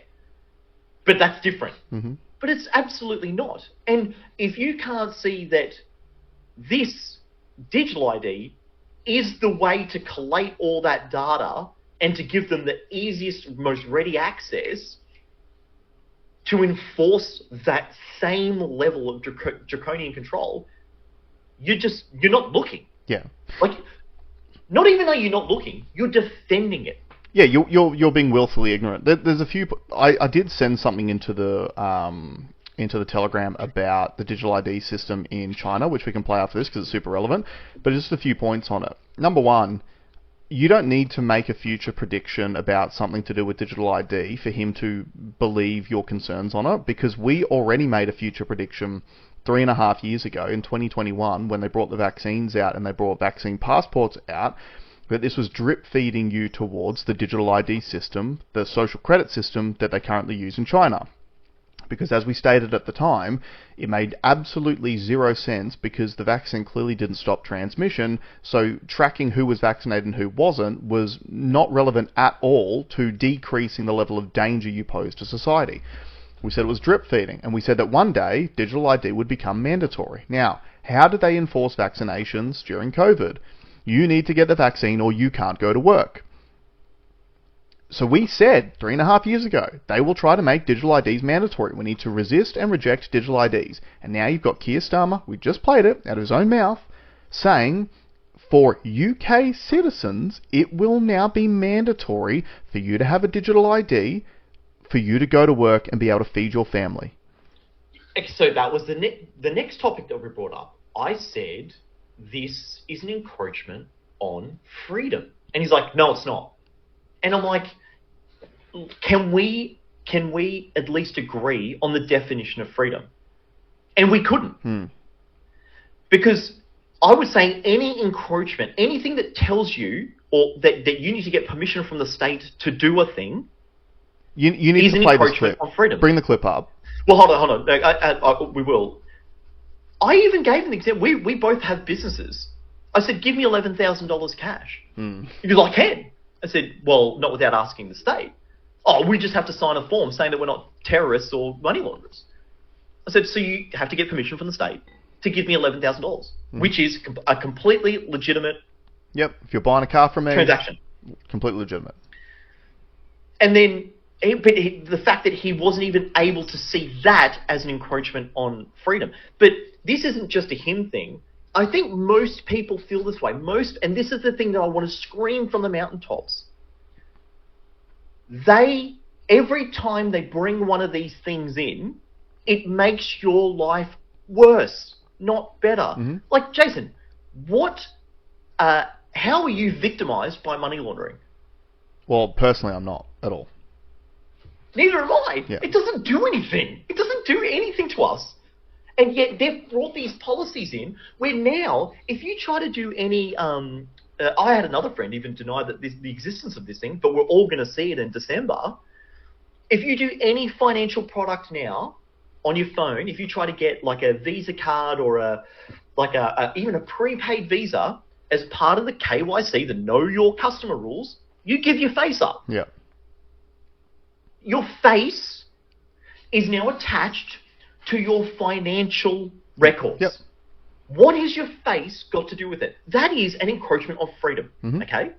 D: But that's different. But it's absolutely not. And if you can't see that this digital ID is the way to collate all that data and to give them the easiest, most ready access to enforce that same level of draconian control, you're not looking.
A: Yeah.
D: Like, not even are you not looking, you're defending it.
A: Yeah, you're being willfully ignorant. There's a few. I did send something into the Telegram about the digital ID system in China, which we can play after this because it's super relevant. But just a few points on it. Number one, you don't need to make a future prediction about something to do with digital ID for him to believe your concerns on it, because we already made a future prediction 3.5 years ago in 2021 when they brought the vaccines out and they brought vaccine passports out, that this was drip feeding you towards the digital ID system, the social credit system that they currently use in China. Because as we stated at the time, it made absolutely zero sense because the vaccine clearly didn't stop transmission, so tracking who was vaccinated and who wasn't was not relevant at all to decreasing the level of danger you pose to society. We said it was drip feeding, and we said that one day digital ID would become mandatory. Now, how did they enforce vaccinations during COVID? You need to get the vaccine or you can't go to work. So we said 3.5 years ago, they will try to make digital IDs mandatory. We need to resist and reject digital IDs. And now you've got Keir Starmer, we just played it out of his own mouth, saying for UK citizens, it will now be mandatory for you to have a digital ID for you to go to work and be able to feed your family.
D: So that was the next topic that we brought up. I said, this is an encroachment on freedom. And he's like, no, it's not. And I'm like, can we at least agree on the definition of freedom? And we couldn't. Because I was saying any encroachment, anything that tells you or that you need to get permission from the state to do a thing,
A: you need to play this clip.
D: On freedom.
A: Bring the clip up.
D: Well, hold on. We will. I even gave an example. We both have businesses. I said, give me $11,000 cash. He goes, I can. I said, well, not without asking the state. Oh, we just have to sign a form saying that we're not terrorists or money launderers. I said, so you have to get permission from the state to give me $11,000, which is a completely legitimate
A: Yep, if you're buying a car from me,
D: transaction.
A: Completely legitimate.
D: And then the fact that he wasn't even able to see that as an encroachment on freedom. But this isn't just a him thing. I think most people feel this way. And this is the thing that I want to scream from the mountaintops. Every time they bring one of these things in, it makes your life worse, not better. Like, Jason, how are you victimized by money laundering?
A: Well, personally, I'm not at all.
D: Neither am I.
A: Yeah.
D: It doesn't do anything. It doesn't do anything to us. And yet they've brought these policies in where now, if you try to do any... I had another friend even deny that the existence of this thing, but we're all going to see it in December. If you do any financial product now on your phone, if you try to get like a Visa card or even a prepaid Visa as part of the KYC, the Know Your Customer rules, you give your face up.
A: Yeah.
D: Your face is now attached to your financial records.
A: Yep.
D: What has your face got to do with it? That is an encroachment of freedom, okay?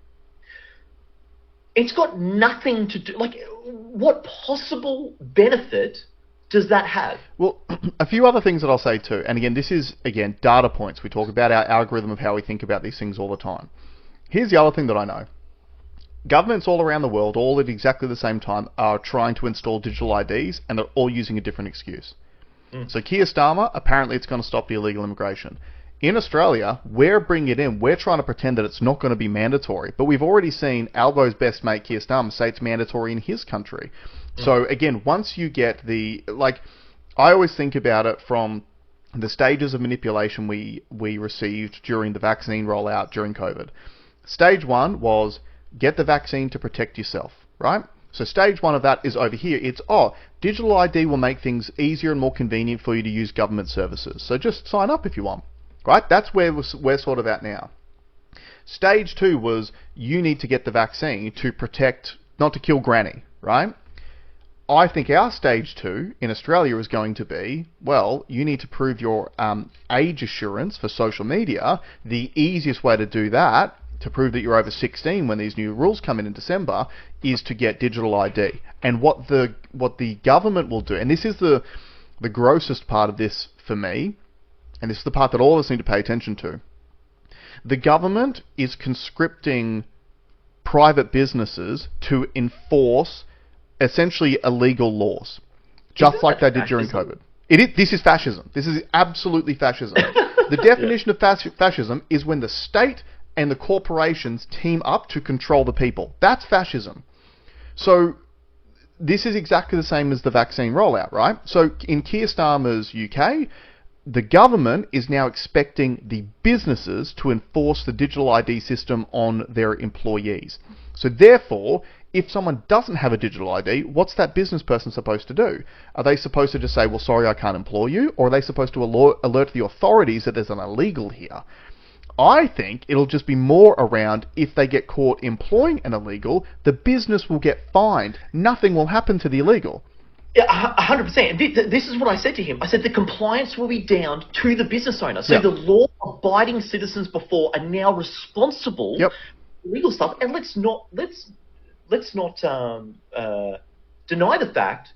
D: It's got nothing to do... Like, what possible benefit does that have?
A: Well, a few other things that I'll say too, and again, this is, data points. We talk about our algorithm of how we think about these things all the time. Here's the other thing that I know. Governments all around the world, all at exactly the same time, are trying to install digital IDs, and they're all using a different excuse. So Keir Starmer, apparently it's going to stop the illegal immigration. In Australia, we're bringing it in. We're trying to pretend that it's not going to be mandatory. But we've already seen Albo's best mate, Keir Starmer, say it's mandatory in his country. So again, once you get I always think about it from the stages of manipulation we received during the vaccine rollout during COVID. Stage 1 was get the vaccine to protect yourself, right? So stage 1 of that is over here. It's, digital ID will make things easier and more convenient for you to use government services. So just sign up if you want, right? That's where we're sort of at now. Stage 2 was you need to get the vaccine to protect, not to kill granny, right? I think our stage 2 in Australia is going to be, well, you need to prove your age assurance for social media. The easiest way to do that, to prove that you're over 16 when these new rules come in December, is to get digital ID. And what the government will do, and this is the grossest part of this for me, and this is the part that all of us need to pay attention to. The government is conscripting private businesses to enforce essentially illegal laws, just like they did during COVID. This is fascism. This is absolutely fascism. The definition of fascism is when the state and the corporations team up to control the people. That's fascism. So this is exactly the same as the vaccine rollout, right? So in Keir Starmer's UK, the government is now expecting the businesses to enforce the digital ID system on their employees. So therefore, if someone doesn't have a digital ID, what's that business person supposed to do? Are they supposed to just say, well, sorry, I can't employ you? Or are they supposed to alert the authorities that there's an illegal here? I think it'll just be more around if they get caught employing an illegal, the business will get fined. Nothing will happen to the illegal.
D: Yeah, 100%. This is what I said to him. I said the compliance will be down to the business owner. So the law-abiding citizens before are now responsible for legal stuff. And let's not deny the fact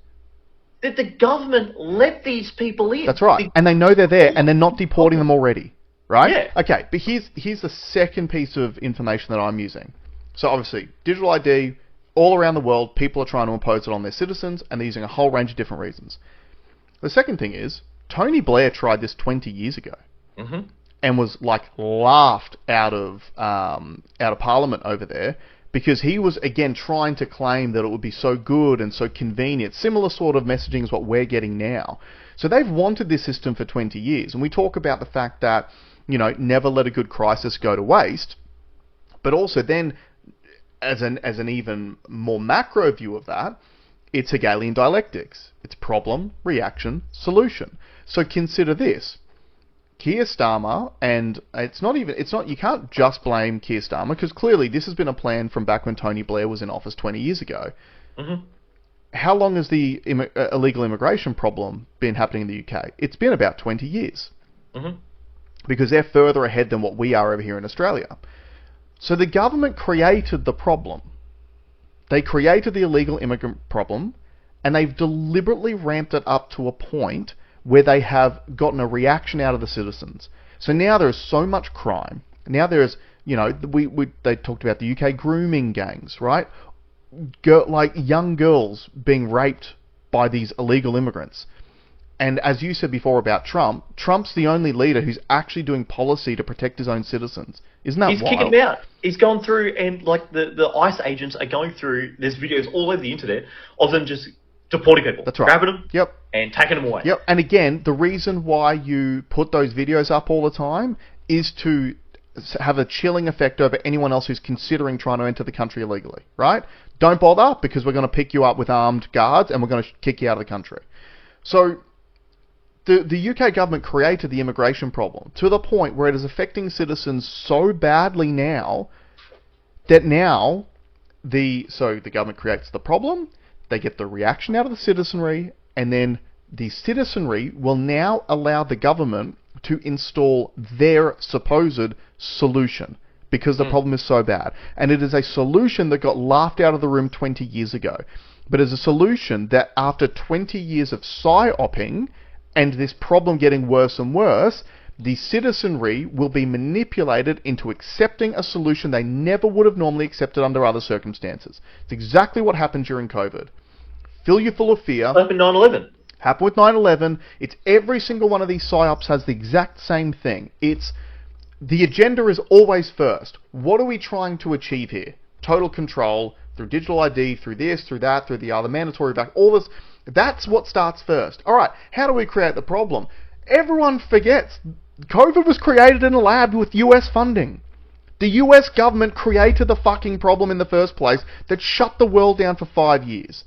D: that the government let these people in.
A: That's right. And they know they're there, and they're not deporting them already. Right?
D: Yeah.
A: Okay, but here's the second piece of information that I'm using. So obviously, digital ID, all around the world, people are trying to impose it on their citizens, and they're using a whole range of different reasons. The second thing is, Tony Blair tried this 20 years ago, and was laughed out of Parliament over there, because he was, again, trying to claim that it would be so good and so convenient. Similar sort of messaging as what we're getting now. So they've wanted this system for 20 years, and we talk about the fact that, never let a good crisis go to waste, but also then, as an even more macro view of that, it's Hegelian dialectics. It's problem, reaction, solution. So consider this. Keir Starmer, and you can't just blame Keir Starmer, because clearly this has been a plan from back when Tony Blair was in office 20 years ago. How long has the illegal immigration problem been happening in the UK? It's been about 20 years. Because they're further ahead than what we are over here in Australia. So the government created the problem. They created the illegal immigrant problem, and they've deliberately ramped it up to a point where they have gotten a reaction out of the citizens. So now there is so much crime. Now there is, they talked about the UK grooming gangs, right? Young girls being raped by these illegal immigrants. And as you said before about Trump, Trump's the only leader who's actually doing policy to protect his own citizens. Isn't that wild?
D: He's kicking them out. He's gone through, and the ICE agents are going through, there's videos all over the internet of them just deporting people.
A: That's right.
D: Grabbing them and taking them away.
A: And again, the reason why you put those videos up all the time is to have a chilling effect over anyone else who's considering trying to enter the country illegally, right? Don't bother, because we're going to pick you up with armed guards and we're going to kick you out of the country. So the UK government created the immigration problem to the point where it is affecting citizens so badly now that now the government creates the problem, they get the reaction out of the citizenry, and then the citizenry will now allow the government to install their supposed solution, because the problem is so bad. And it is a solution that got laughed out of the room 20 years ago. But it's a solution that after 20 years of psy-opping, and this problem getting worse and worse, the citizenry will be manipulated into accepting a solution they never would have normally accepted under other circumstances. It's exactly what happened during COVID. Fill you full of fear.
D: Happened 9/11.
A: Happened with 9/11. It's every single one of these psyops has the exact same thing. It's the agenda is always first. What are we trying to achieve here? Total control through digital ID, through this, through that, through the other, mandatory vaccine, all this. That's what starts first. All right, how do we create the problem? everyone forgets COVID was created in a lab with US funding. The US government created the fucking problem in the first place that shut the world down for 5 years.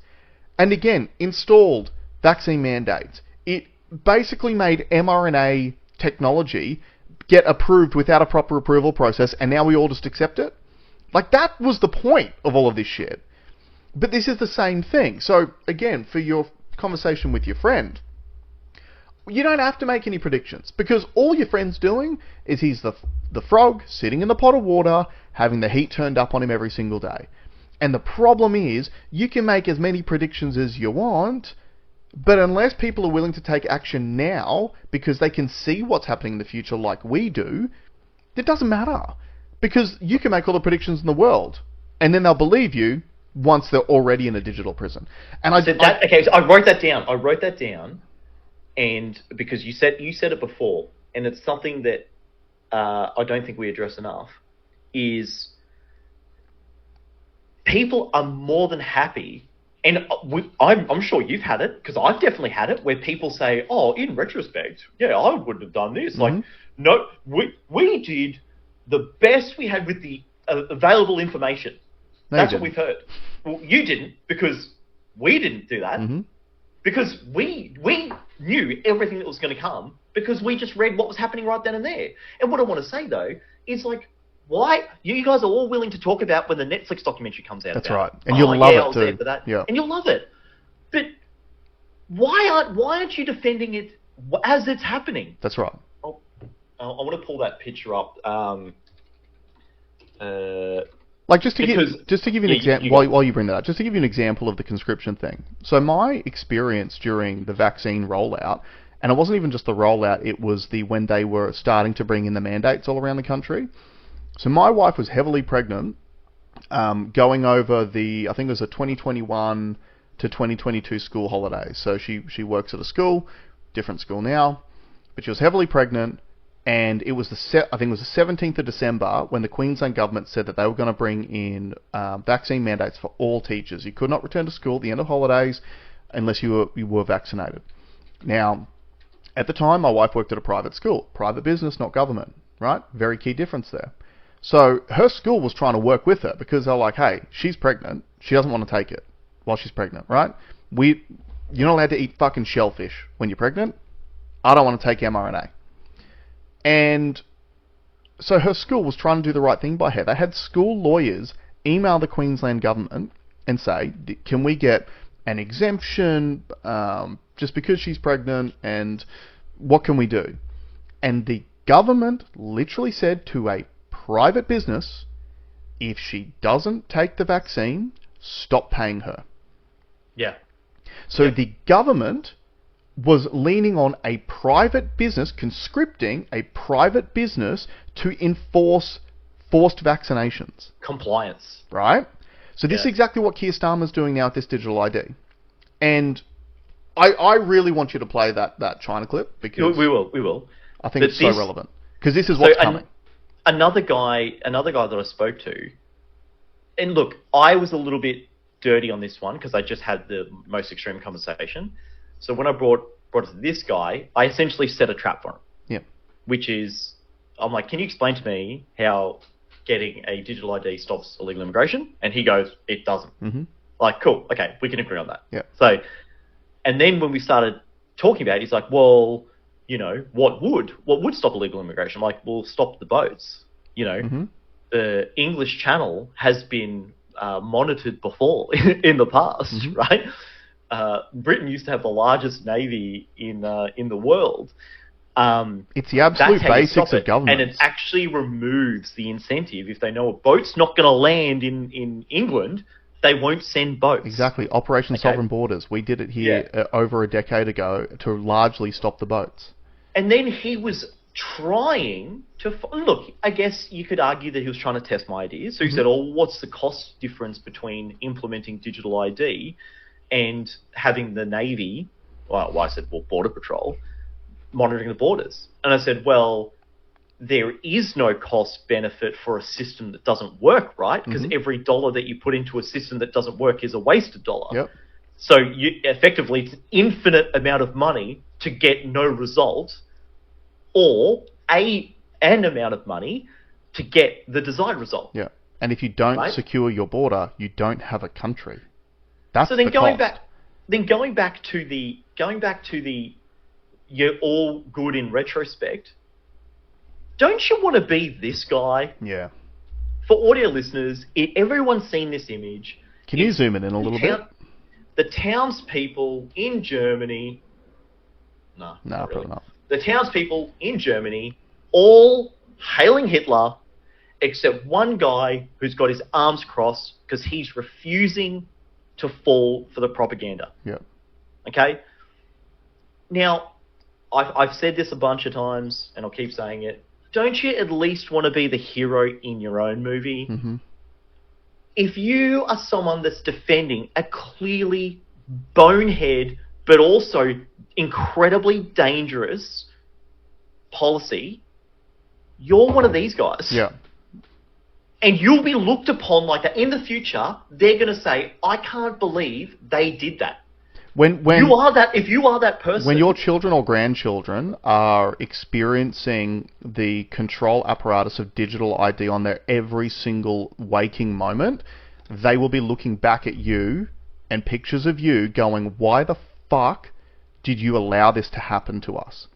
A: And again, installed vaccine mandates. It basically made mRNA technology get approved without a proper approval process, and now we all just accept it. Like, that was the point of all of this shit. But this is the same thing. So, again, for your conversation with your friend, you don't have to make any predictions, because all your friend's doing is he's the frog sitting in the pot of water, having the heat turned up on him every single day. And the problem is, you can make as many predictions as you want, but unless people are willing to take action now, because they can see what's happening in the future like we do, it doesn't matter. Because you can make all the predictions in the world, and then they'll believe you once they're already in a digital prison. And so
D: I wrote that down. And because you said it before, and it's something that I don't think we address enough, is people are more than happy, and I'm sure you've had it, because I've definitely had it, where people say, "Oh, in retrospect, yeah, I wouldn't have done this." Like, no, we did the best we had with the available information. That's what we've heard. Well, you didn't, because we didn't do that. Because we knew everything that was going to come, because we just read what was happening right then and there. And what I want to say, though, is like, why you guys are all willing to talk about when the Netflix documentary comes out.
A: That's right. And you'll love it too. Yeah. And
D: you'll love it. But why aren't you defending it as it's happening?
A: That's right.
D: I want to pull that picture up.
A: Like, just to give you an example, while you bring that up, just to give you an example of the conscription thing. So my experience during the vaccine rollout, and it wasn't even just the rollout, it was when they were starting to bring in the mandates all around the country. So my wife was heavily pregnant, going over I think it was a 2021 to 2022 school holidays. So she works at a school, different school now, but she was heavily pregnant. And it was I think it was the 17th of December when the Queensland government said that they were going to bring in vaccine mandates for all teachers. You could not return to school at the end of holidays unless you were vaccinated. Now, at the time, my wife worked at a private school, private business, not government, right? Very key difference there. So her school was trying to work with her, because they're like, hey, she's pregnant. She doesn't want to take it while she's pregnant, right? You're not allowed to eat fucking shellfish when you're pregnant. I don't want to take mRNA. And so her school was trying to do the right thing by her. They had school lawyers email the Queensland government and say, can we get an exemption just because she's pregnant, and what can we do? And the government literally said to a private business, if she doesn't take the vaccine, stop paying her.
D: Yeah.
A: So the government was leaning on a private business, conscripting a private business to enforce forced vaccinations.
D: Compliance.
A: Right? So this is exactly what Keir Starmer's doing now with this digital ID. And I really want you to play that China clip, because
D: we will.
A: I think it's so relevant, because this is what's coming.
D: Another guy that I spoke to, and look, I was a little bit dirty on this one because I just had the most extreme conversation. So when I brought it to this guy, I essentially set a trap for him.
A: Yeah.
D: Which is, I'm like, can you explain to me how getting a digital ID stops illegal immigration? And he goes, it doesn't.
A: Mm-hmm.
D: Like, cool, okay, we can agree on that.
A: Yeah.
D: So, and then when we started talking about it, he's like, well, you know, what would stop illegal immigration? I'm like, well, stop the boats. You know, the English Channel has been monitored before in the past, right? Britain used to have the largest navy in the world.
A: It's the absolute basics of government,
D: and it actually removes the incentive. If they know a boat's not going to land in England, they won't send boats.
A: Exactly. Operation Sovereign Borders. We did it here over a decade ago to largely stop the boats.
D: And then he was trying to... Look, I guess you could argue that he was trying to test my ideas. So he said, oh, what's the cost difference between implementing digital ID and having the Navy... Well, I said, well, Border Patrol, monitoring the borders. And I said, well, there is no cost benefit for a system that doesn't work, right? Because every dollar that you put into a system that doesn't work is a wasted dollar.
A: Yep.
D: So effectively, it's an infinite amount of money to get no result, or an amount of money to get the desired result.
A: Yeah. And if you don't
D: Right?
A: secure your border, you don't have a country. That's
D: So then
A: the
D: going
A: cost.
D: back to the you're all good in retrospect. Don't you want to be this guy?
A: Yeah.
D: For audio listeners, everyone's seen this image.
A: Can you zoom it in a little bit?
D: The townspeople in Germany. No, not really.
A: Probably not.
D: The townspeople in Germany all hailing Hitler, except one guy who's got his arms crossed because he's refusing to fall for the propaganda.
A: Yeah.
D: Okay? Now, I've said this a bunch of times, and I'll keep saying it. Don't you at least want to be the hero in your own movie?
A: Mm-hmm.
D: If you are someone that's defending a clearly bonehead, but also incredibly dangerous policy, you're one of these guys.
A: Yeah.
D: And you'll be looked upon like that. In the future, they're going to say, I can't believe they did that.
A: When
D: If you are that person,
A: when your children or grandchildren are experiencing the control apparatus of digital ID on their every single waking moment, they will be looking back at you and pictures of you going, why the fuck did you allow this to happen to us?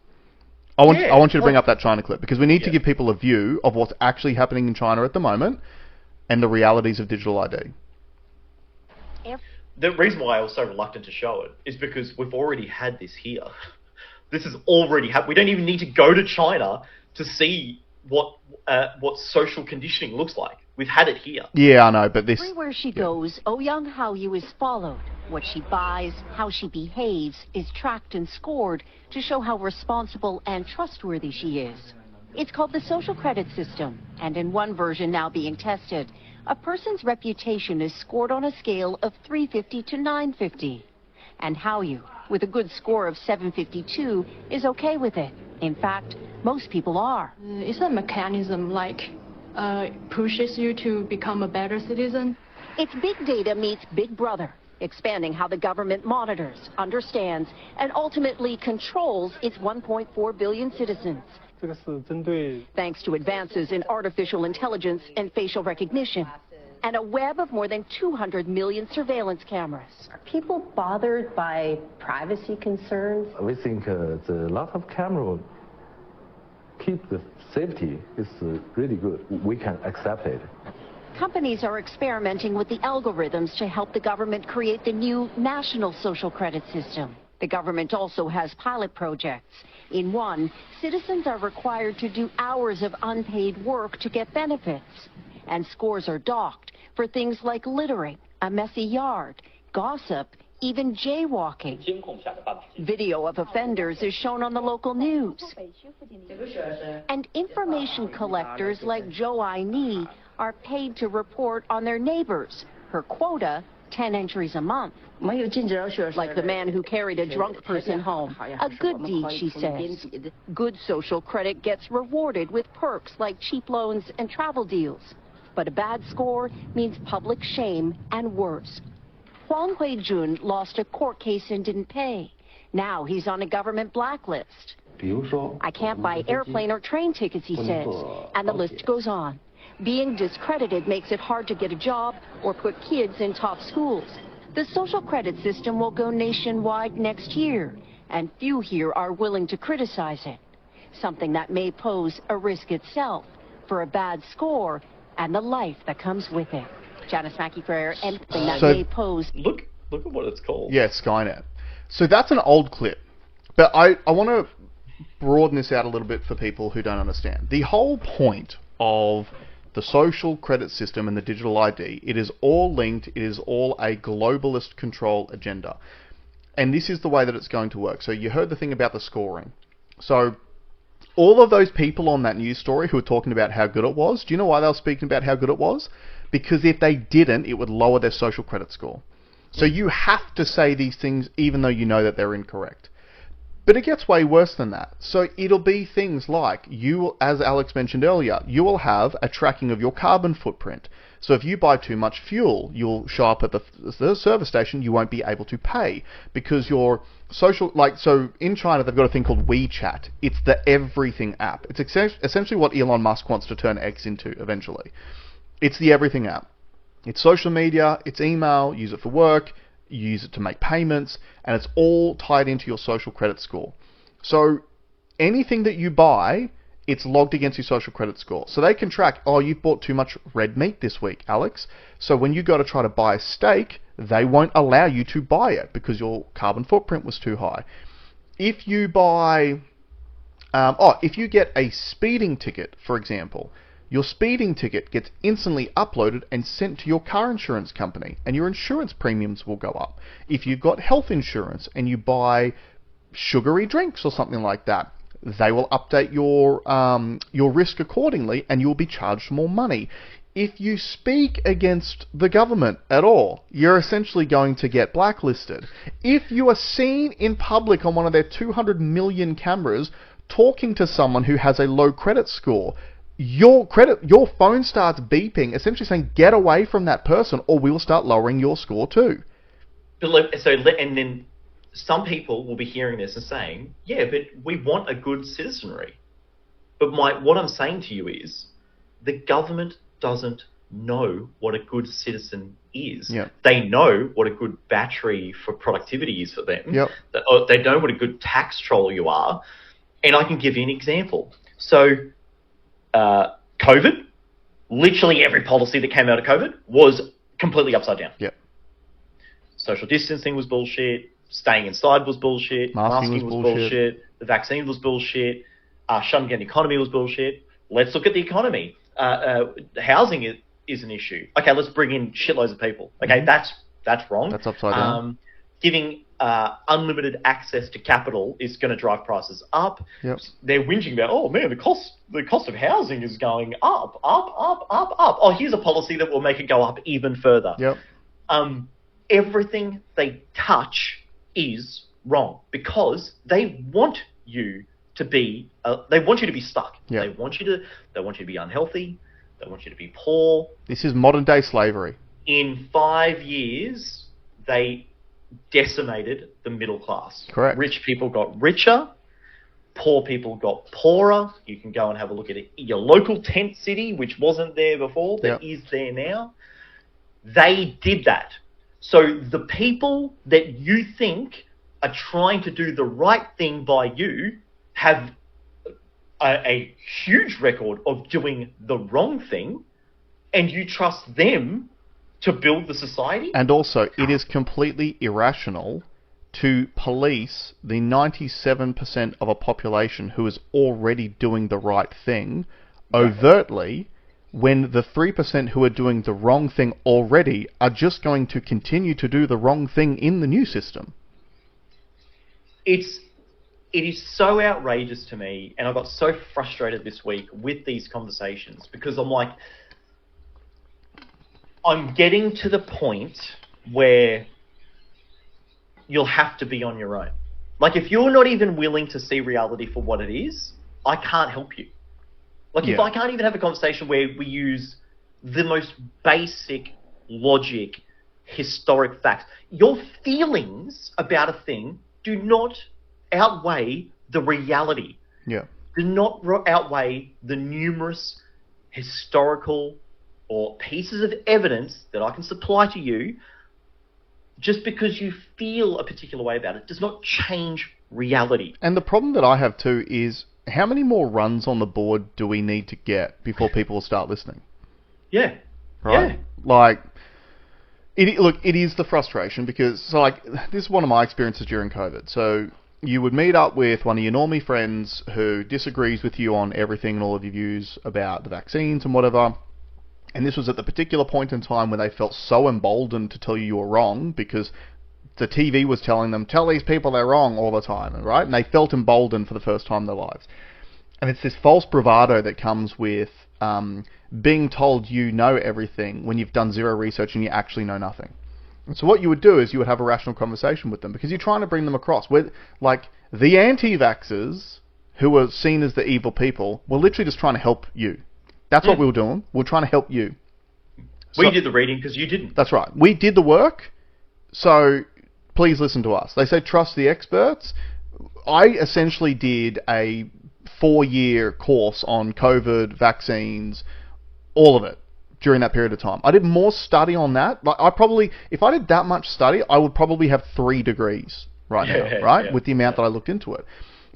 A: I want you to bring up that China clip, because we need to give people a view of what's actually happening in China at the moment and the realities of digital ID.
D: The reason why I was so reluctant to show it is because we've already had this here. This is already happened. We don't even need to go to China to see what social conditioning looks like. We've had it here.
A: Yeah, I know, but this...
G: Everywhere she goes, Ouyang Haoyu is followed. What she buys, how she behaves, is tracked and scored to show how responsible and trustworthy she is. It's called the social credit system, and in one version now being tested, a person's reputation is scored on a scale of 350 to 950. And Haoyu, with a good score of 752, is okay with it. In fact, most people are.
H: It's a mechanism pushes you to become a better citizen.
G: It's big data meets Big Brother, expanding how the government monitors, understands, and ultimately controls its 1.4 billion citizens. Thanks to advances in artificial intelligence and facial recognition, and a web of more than 200 million surveillance cameras.
I: Are people bothered by privacy concerns?
J: We think the lot of camera keep the safety is really good. We can accept it.
G: Companies are experimenting with the algorithms to help the government create the new national social credit system. The government also has pilot projects. In one, citizens are required to do hours of unpaid work to get benefits. And scores are docked for things like littering, a messy yard, gossip, even jaywalking. Video of offenders is shown on the local news. And information collectors like Zhou Aini are paid to report on their neighbors. Her quota, 10 entries a month. Like the man who carried a drunk person home. A good deed, she says. Good social credit gets rewarded with perks like cheap loans and travel deals. But a bad score means public shame and worse. Huang Huijun lost a court case and didn't pay. Now he's on a government blacklist. I can't buy airplane or train tickets, he says. And the list goes on. Being discredited makes it hard to get a job or put kids in top schools. The social credit system will go nationwide next year, and few here are willing to criticize it. Something that may pose a risk itself for a bad score and the life that comes with it. Janice Mackey for anything that may pose.
D: Look at what it's called.
A: Yeah, Skynet. So that's an old clip. But I want to broaden this out a little bit for people who don't understand. The whole point of the social credit system and the digital ID, it is all linked, it is all a globalist control agenda. And this is the way that it's going to work. So you heard the thing about the scoring. So all of those people on that news story who were talking about how good it was, do you know why they were speaking about how good it was? Because if they didn't, it would lower their social credit score. So you have to say these things even though you know that they're incorrect. But it gets way worse than that. So it'll be things like, you, as Alex mentioned earlier, you will have a tracking of your carbon footprint. So if you buy too much fuel, you'll show up at the service station, you won't be able to pay because your social, so in China they've got a thing called WeChat. It's the everything app. It's essentially what Elon Musk wants to turn X into eventually. It's the everything app. It's social media, it's email, use it for work, you use it to make payments, and it's all tied into your social credit score. So anything that you buy, it's logged against your social credit score. So they can track, oh, you've bought too much red meat this week, Alex. So when you go to try to buy a steak, they won't allow you to buy it because your carbon footprint was too high. If you buy, if you get a speeding ticket, for example, your speeding ticket gets instantly uploaded and sent to your car insurance company, and your insurance premiums will go up. If you've got health insurance and you buy sugary drinks or something like that, they will update your risk accordingly, and you'll be charged more money. If you speak against the government at all, you're essentially going to get blacklisted. If you are seen in public on one of their 200 million cameras talking to someone who has a low credit score, your phone starts beeping, essentially saying, get away from that person or we will start lowering your score too.
D: And then some people will be hearing this and saying, yeah, but we want a good citizenry. But what I'm saying to you is the government doesn't know what a good citizen is.
A: Yep.
D: They know what a good battery for productivity is for them.
A: Yep.
D: They know what a good tax troll you are. And I can give you an example. So COVID, literally every policy that came out of COVID was completely upside down.
A: Yep.
D: Social distancing was bullshit. Staying inside was bullshit. Masking was bullshit. The vaccine was bullshit. Shutting down the economy was bullshit. Let's look at the economy. Housing is an issue. Okay, let's bring in shitloads of people. Okay, that's wrong.
A: That's upside down.
D: Giving unlimited access to capital is going to drive prices up.
A: Yep.
D: They're whinging about, oh man, the cost of housing is going up. Oh, here's a policy that will make it go up even further.
A: Yep.
D: Everything they touch is wrong because they want you to be stuck.
A: Yep.
D: They want you to be unhealthy. They want you to be poor.
A: This is modern day slavery.
D: In 5 years, they decimated the middle class.
A: Correct.
D: Rich people got richer. Poor people got poorer. You can go and have a look at it. Your local tent city, which wasn't there before, that is there now. They did that. So the people that you think are trying to do the right thing by you have a huge record of doing the wrong thing, and you trust them to build the society?
A: And also, it is completely irrational to police the 97% of a population who is already doing the right thing overtly, when the 3% who are doing the wrong thing already are just going to continue to do the wrong thing in the new system.
D: It is so outrageous to me, and I got so frustrated this week with these conversations because I'm like, I'm getting to the point where you'll have to be on your own. Like, if you're not even willing to see reality for what it is, I can't help you. Like, if I can't even have a conversation where we use the most basic logic, historic facts, your feelings about a thing do not outweigh the reality.
A: Yeah.
D: Do not outweigh the numerous historical or pieces of evidence that I can supply to you. Just because you feel a particular way about it does not change reality.
A: And the problem that I have too is, how many more runs on the board do we need to get before people will start listening?
D: Yeah.
A: Right?
D: Yeah.
A: Like, it is the frustration because, so like, this is one of my experiences during COVID. So you would meet up with one of your normie friends who disagrees with you on everything and all of your views about the vaccines and whatever. And this was at the particular point in time when they felt so emboldened to tell you were wrong because the TV was telling them, tell these people they're wrong all the time, right? And they felt emboldened for the first time in their lives. And it's this false bravado that comes with being told you know everything when you've done zero research and you actually know nothing. And so what you would do is you would have a rational conversation with them because you're trying to bring them across. Like, the anti-vaxxers, who are seen as the evil people, were literally just trying to help you. That's what we were doing. We're trying to help you.
D: We did the reading because you didn't.
A: That's right. We did the work, so please listen to us. They say trust the experts. I essentially did a 4-year course on COVID, vaccines, all of it during that period of time. I did more study on that. Like if I did that much study, I would probably have 3 degrees right now, right? Yeah. With the amount that I looked into it.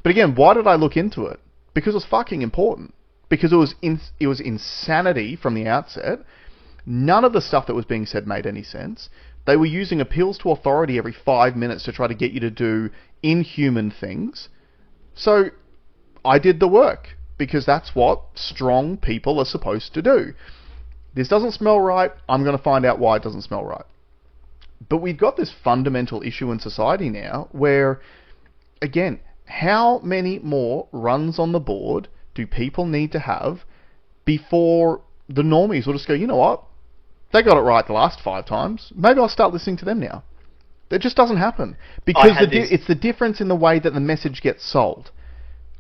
A: But again, why did I look into it? Because it was fucking important. Because it was insanity from the outset. None of the stuff that was being said made any sense. They were using appeals to authority every 5 minutes to try to get you to do inhuman things. So I did the work, because that's what strong people are supposed to do. This doesn't smell right. I'm going to find out why it doesn't smell right. But we've got this fundamental issue in society now where, again, how many more runs on the board do people need to have before the normies will just go, you know what? They got it right the last 5 times. Maybe I'll start listening to them now. That just doesn't happen. Because it's the difference in the way that the message gets sold.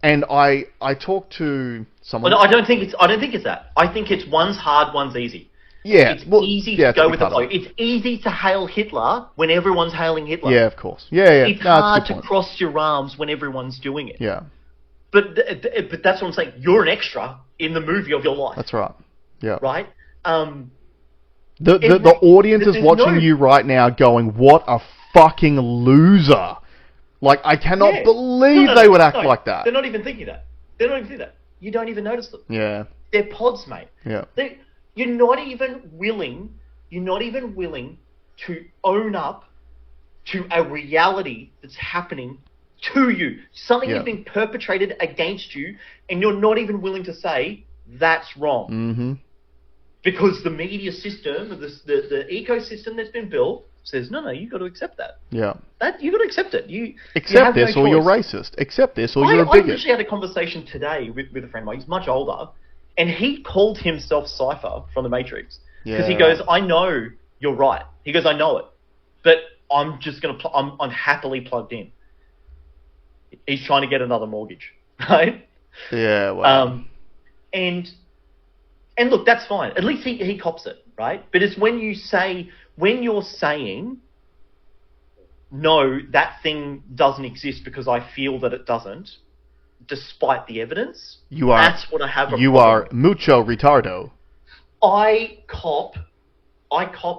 A: And I talked to someone...
D: Well, no, I don't think it's that. I think it's one's hard, one's easy.
A: Yeah.
D: It's easy to go with the flow. It's easy to hail Hitler when everyone's hailing Hitler.
A: Yeah, of course. Yeah.
D: It's hard to cross your arms when everyone's doing it.
A: Yeah.
D: But that's what I'm saying. You're an extra in the movie of your life.
A: That's right. Yeah.
D: Right?
A: The audience is watching you right now going, what a fucking loser. Like, I cannot believe they would act like that.
D: They're not even thinking that. They're not even thinking that. You don't even notice them.
A: Yeah.
D: They're pods, mate.
A: Yeah.
D: You're not even willing to own up to a reality that's happening to you. Something is being perpetrated against you, and you're not even willing to say, that's wrong.
A: Mm-hmm.
D: Because the media system, the ecosystem that's been built, says, no, you've got to accept that.
A: Yeah.
D: You've got to accept it. You
A: accept this or you're racist. Accept this or you're a bigot.
D: I actually had a conversation today with a friend of mine. He's much older, and he called himself Cypher from The Matrix. Because he goes, I know you're right. He goes, I know it. But I'm just going to... I'm happily plugged in. He's trying to get another mortgage, right?
A: Yeah, well...
D: And look, that's fine. At least he cops it, right? But it's when you're saying, no, that thing doesn't exist because I feel that it doesn't, despite the evidence, that's what I have a problem.
A: You are mucho retardo.
D: I cop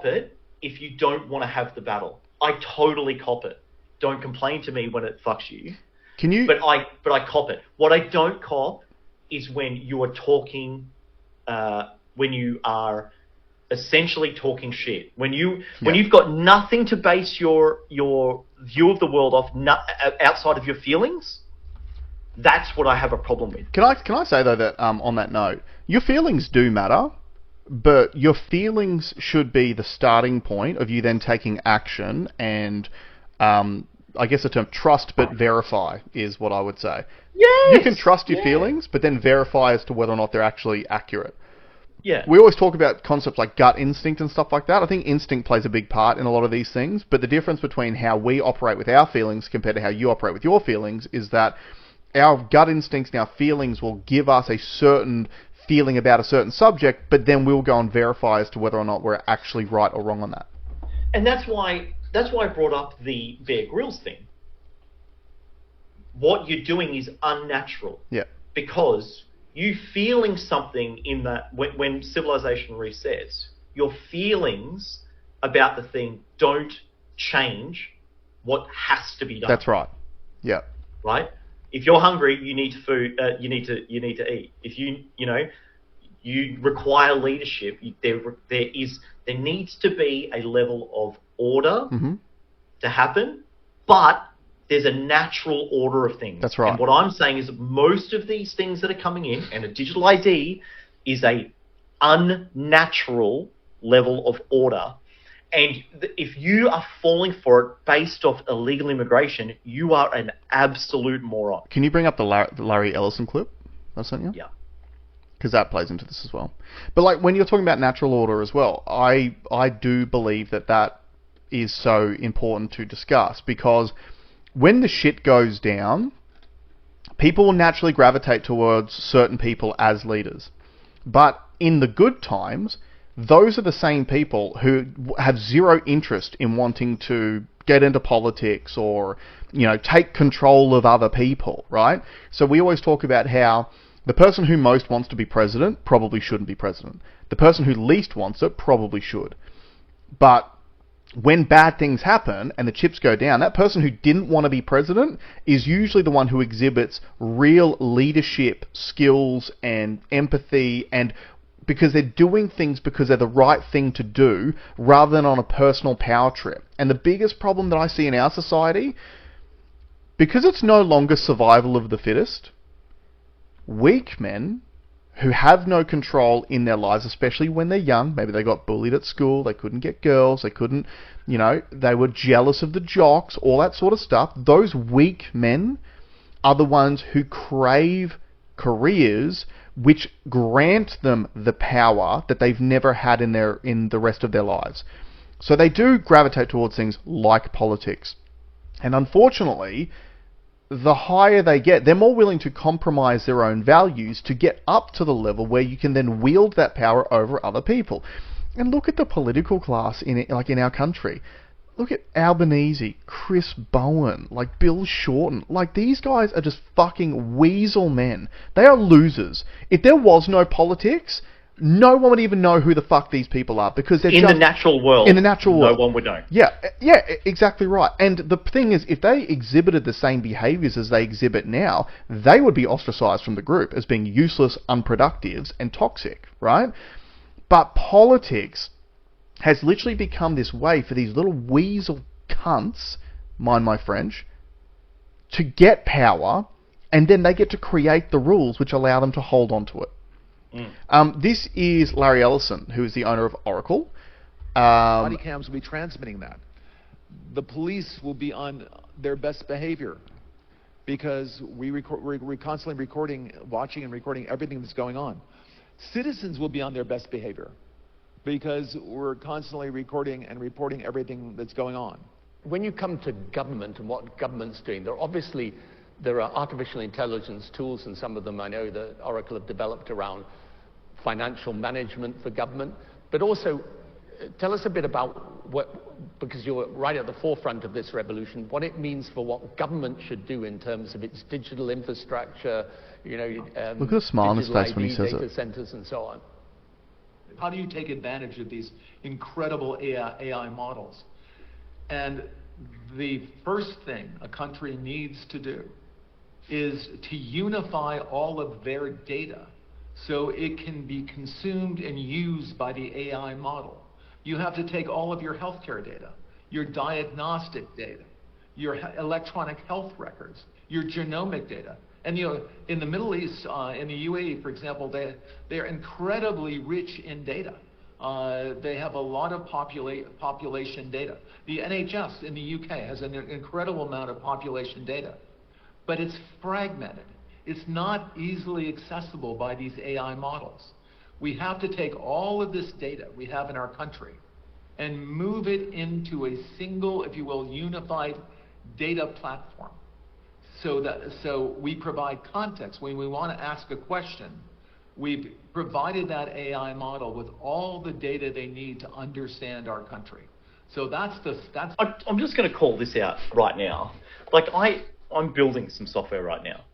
D: it if you don't want to have the battle. I totally cop it. Don't complain to me when it fucks you.
A: Can you?
D: But I cop it. What I don't cop is when you are talking... when you are essentially talking shit, when you've got nothing to base your view of the world off, outside of your feelings, that's what I have a problem with.
A: Can I say though that on that note, your feelings do matter, but your feelings should be the starting point of you then taking action and I guess the term trust but verify is what I would say.
D: Yes,
A: you can trust your feelings, but then verify as to whether or not they're actually accurate.
D: Yeah.
A: We always talk about concepts like gut instinct and stuff like that. I think instinct plays a big part in a lot of these things, but the difference between how we operate with our feelings compared to how you operate with your feelings is that our gut instincts and our feelings will give us a certain feeling about a certain subject, but then we'll go and verify as to whether or not we're actually right or wrong on that.
D: And that's why I brought up the Bear Grylls thing. What you're doing is unnatural.
A: Yeah.
D: Because you feeling something in that, when civilization resets, your feelings about the thing don't change what has to be done.
A: That's right. Yeah.
D: Right? If you're hungry, you need food. You need to eat. If you require leadership, there needs to be a level of order to happen, but there's a natural order of things.
A: That's right.
D: And what I'm saying is that most of these things that are coming in, and a digital ID is a unnatural level of order. And if you are falling for it based off illegal immigration, you are an absolute moron.
A: Can you bring up the Larry Ellison clip I sent you?
D: Yeah.
A: Because that plays into this as well. But like when you're talking about natural order as well, I do believe that is so important to discuss, because when the shit goes down, people will naturally gravitate towards certain people as leaders. But in the good times, those are the same people who have zero interest in wanting to get into politics or, take control of other people, right? So we always talk about how the person who most wants to be president probably shouldn't be president. The person who least wants it probably should. But when bad things happen and the chips go down, that person who didn't want to be president is usually the one who exhibits real leadership skills and empathy, and because they're doing things because they're the right thing to do rather than on a personal power trip. And the biggest problem that I see in our society, because it's no longer survival of the fittest, weak men who have no control in their lives, especially when they're young. Maybe they got bullied at school, they couldn't get girls, they couldn't, they were jealous of the jocks, all that sort of stuff. Those weak men are the ones who crave careers which grant them the power that they've never had in the rest of their lives. So they do gravitate towards things like politics. And unfortunately, the higher they get, they're more willing to compromise their own values to get up to the level where you can then wield that power over other people. And look at the political class in our country. Look at Albanese, Chris Bowen, Bill Shorten. These guys are just fucking weasel men. They are losers. If there was no politics, no one would even know who the fuck these people are, because they're
D: in the natural world. No one would know.
A: Yeah, exactly right. And the thing is, if they exhibited the same behaviors as they exhibit now, they would be ostracized from the group as being useless, unproductive, and toxic, right? But politics has literally become this way for these little weasel cunts, mind my French, to get power, and then they get to create the rules which allow them to hold on to it. This is Larry Ellison, who is the owner of Oracle.
K: Body cams will be transmitting that. The police will be on their best behavior because we're constantly recording, watching and recording everything that's going on. Citizens will be on their best behavior because we're constantly recording and reporting everything that's going on.
L: When you come to government and what government's doing, there are artificial intelligence tools, and some of them I know that Oracle have developed around financial management for government. But also, tell us a bit about because you're right at the forefront of this revolution, what it means for what government should do in terms of its digital infrastructure,
A: look at the smile on his face when he says
L: data
A: it.
L: centers and so on.
M: How do you take advantage of these incredible AI models? And the first thing a country needs to do is to unify all of their data so it can be consumed and used by the AI model. You have to take all of your healthcare data, your diagnostic data, your electronic health records, your genomic data. And in the Middle East, in the UAE, for example, they're incredibly rich in data. They have a lot of population data. The NHS in the UK has an incredible amount of population data, but it's fragmented. It's not easily accessible by these AI models. We have to take all of this data we have in our country and move it into a single, if you will, unified data platform. So we provide context. When we want to ask a question, we've provided that AI model with all the data they need to understand our country. So that's.
D: I'm just going to call this out right now. I'm building some software right now.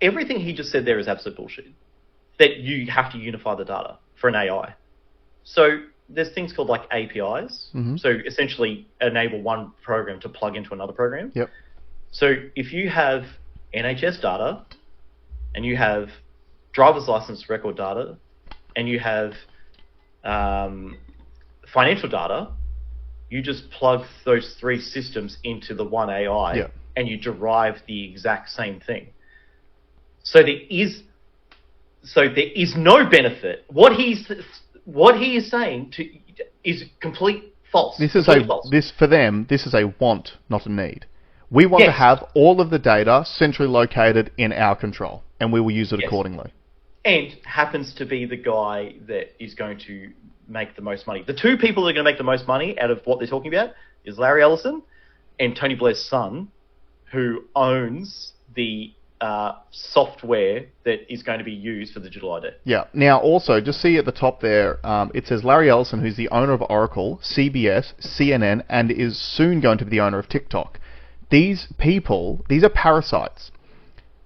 D: Everything he just said there is absolute bullshit. That you have to unify the data for an AI. So there's things called APIs. Mm-hmm. So essentially enable one program to plug into another program.
A: Yep.
D: So if you have NHS data and you have driver's license record data and you have financial data, you just plug those three systems into the one AI and you derive the exact same thing. So there is no benefit. What he is saying is complete false.
A: This is for them. This is a want, not a need. We want to have all of the data centrally located in our control, and we will use it accordingly.
D: And happens to be the guy that is going to make the most money. The two people that are going to make the most money out of what they're talking about is Larry Ellison and Tony Blair's son, who owns the software that is going to be used for digital ID.
A: Yeah. Now, also, just see at the top there, it says Larry Ellison, who's the owner of Oracle, CBS, CNN, and is soon going to be the owner of TikTok. These people, these are parasites.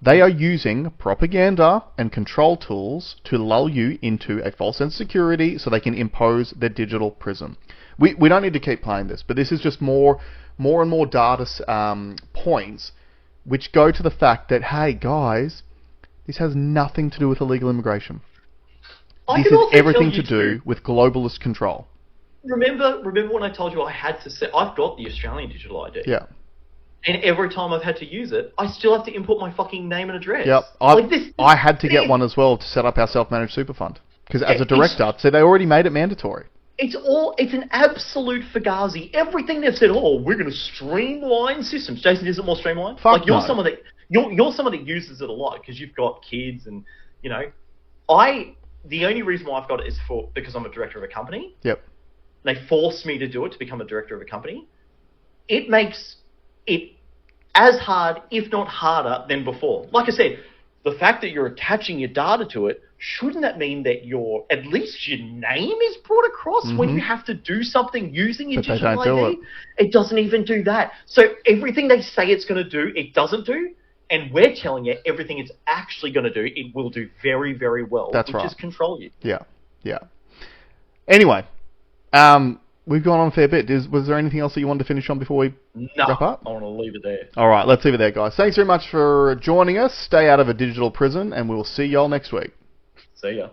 A: They are using propaganda and control tools to lull you into a false sense of security so they can impose their digital prism. We don't need to keep playing this, but this is just more and more data points which go to the fact that, hey, guys, this has nothing to do with illegal immigration. This has everything to do with globalist control.
D: Remember when I told you I had to set... I've got the Australian digital ID.
A: Yeah.
D: And every time I've had to use it, I still have to input my fucking name and address.
A: Yep. I had to get one as well to set up our self-managed super fund. Because as a director, so they already made it mandatory.
D: It's an absolute fugazi. Everything they've said, oh, we're going to streamline systems. Jason, is it more streamlined?
A: Fuck
D: you're
A: no.
D: someone that uses it a lot because you've got kids and, you know, the only reason why I've got it is because I'm a director of a company.
A: Yep.
D: They force me to do it to become a director of a company. It makes it as hard, if not harder, than before. Like I said, the fact that you're attaching your data to it, shouldn't that mean that at least your name is brought across when you have to do something using your digital ID? It doesn't even do that. So everything they say it's going to do, it doesn't do. And we're telling you everything it's actually going to do, it will do very, very well.
A: That's right.
D: Which is control you.
A: Yeah. Anyway, we've gone on a fair bit. Was there anything else that you wanted to finish on before we wrap up?
D: I want to leave it there.
A: All right, let's leave it there, guys. Thanks very much for joining us. Stay out of a digital prison, and we'll see y'all next week.
D: See ya.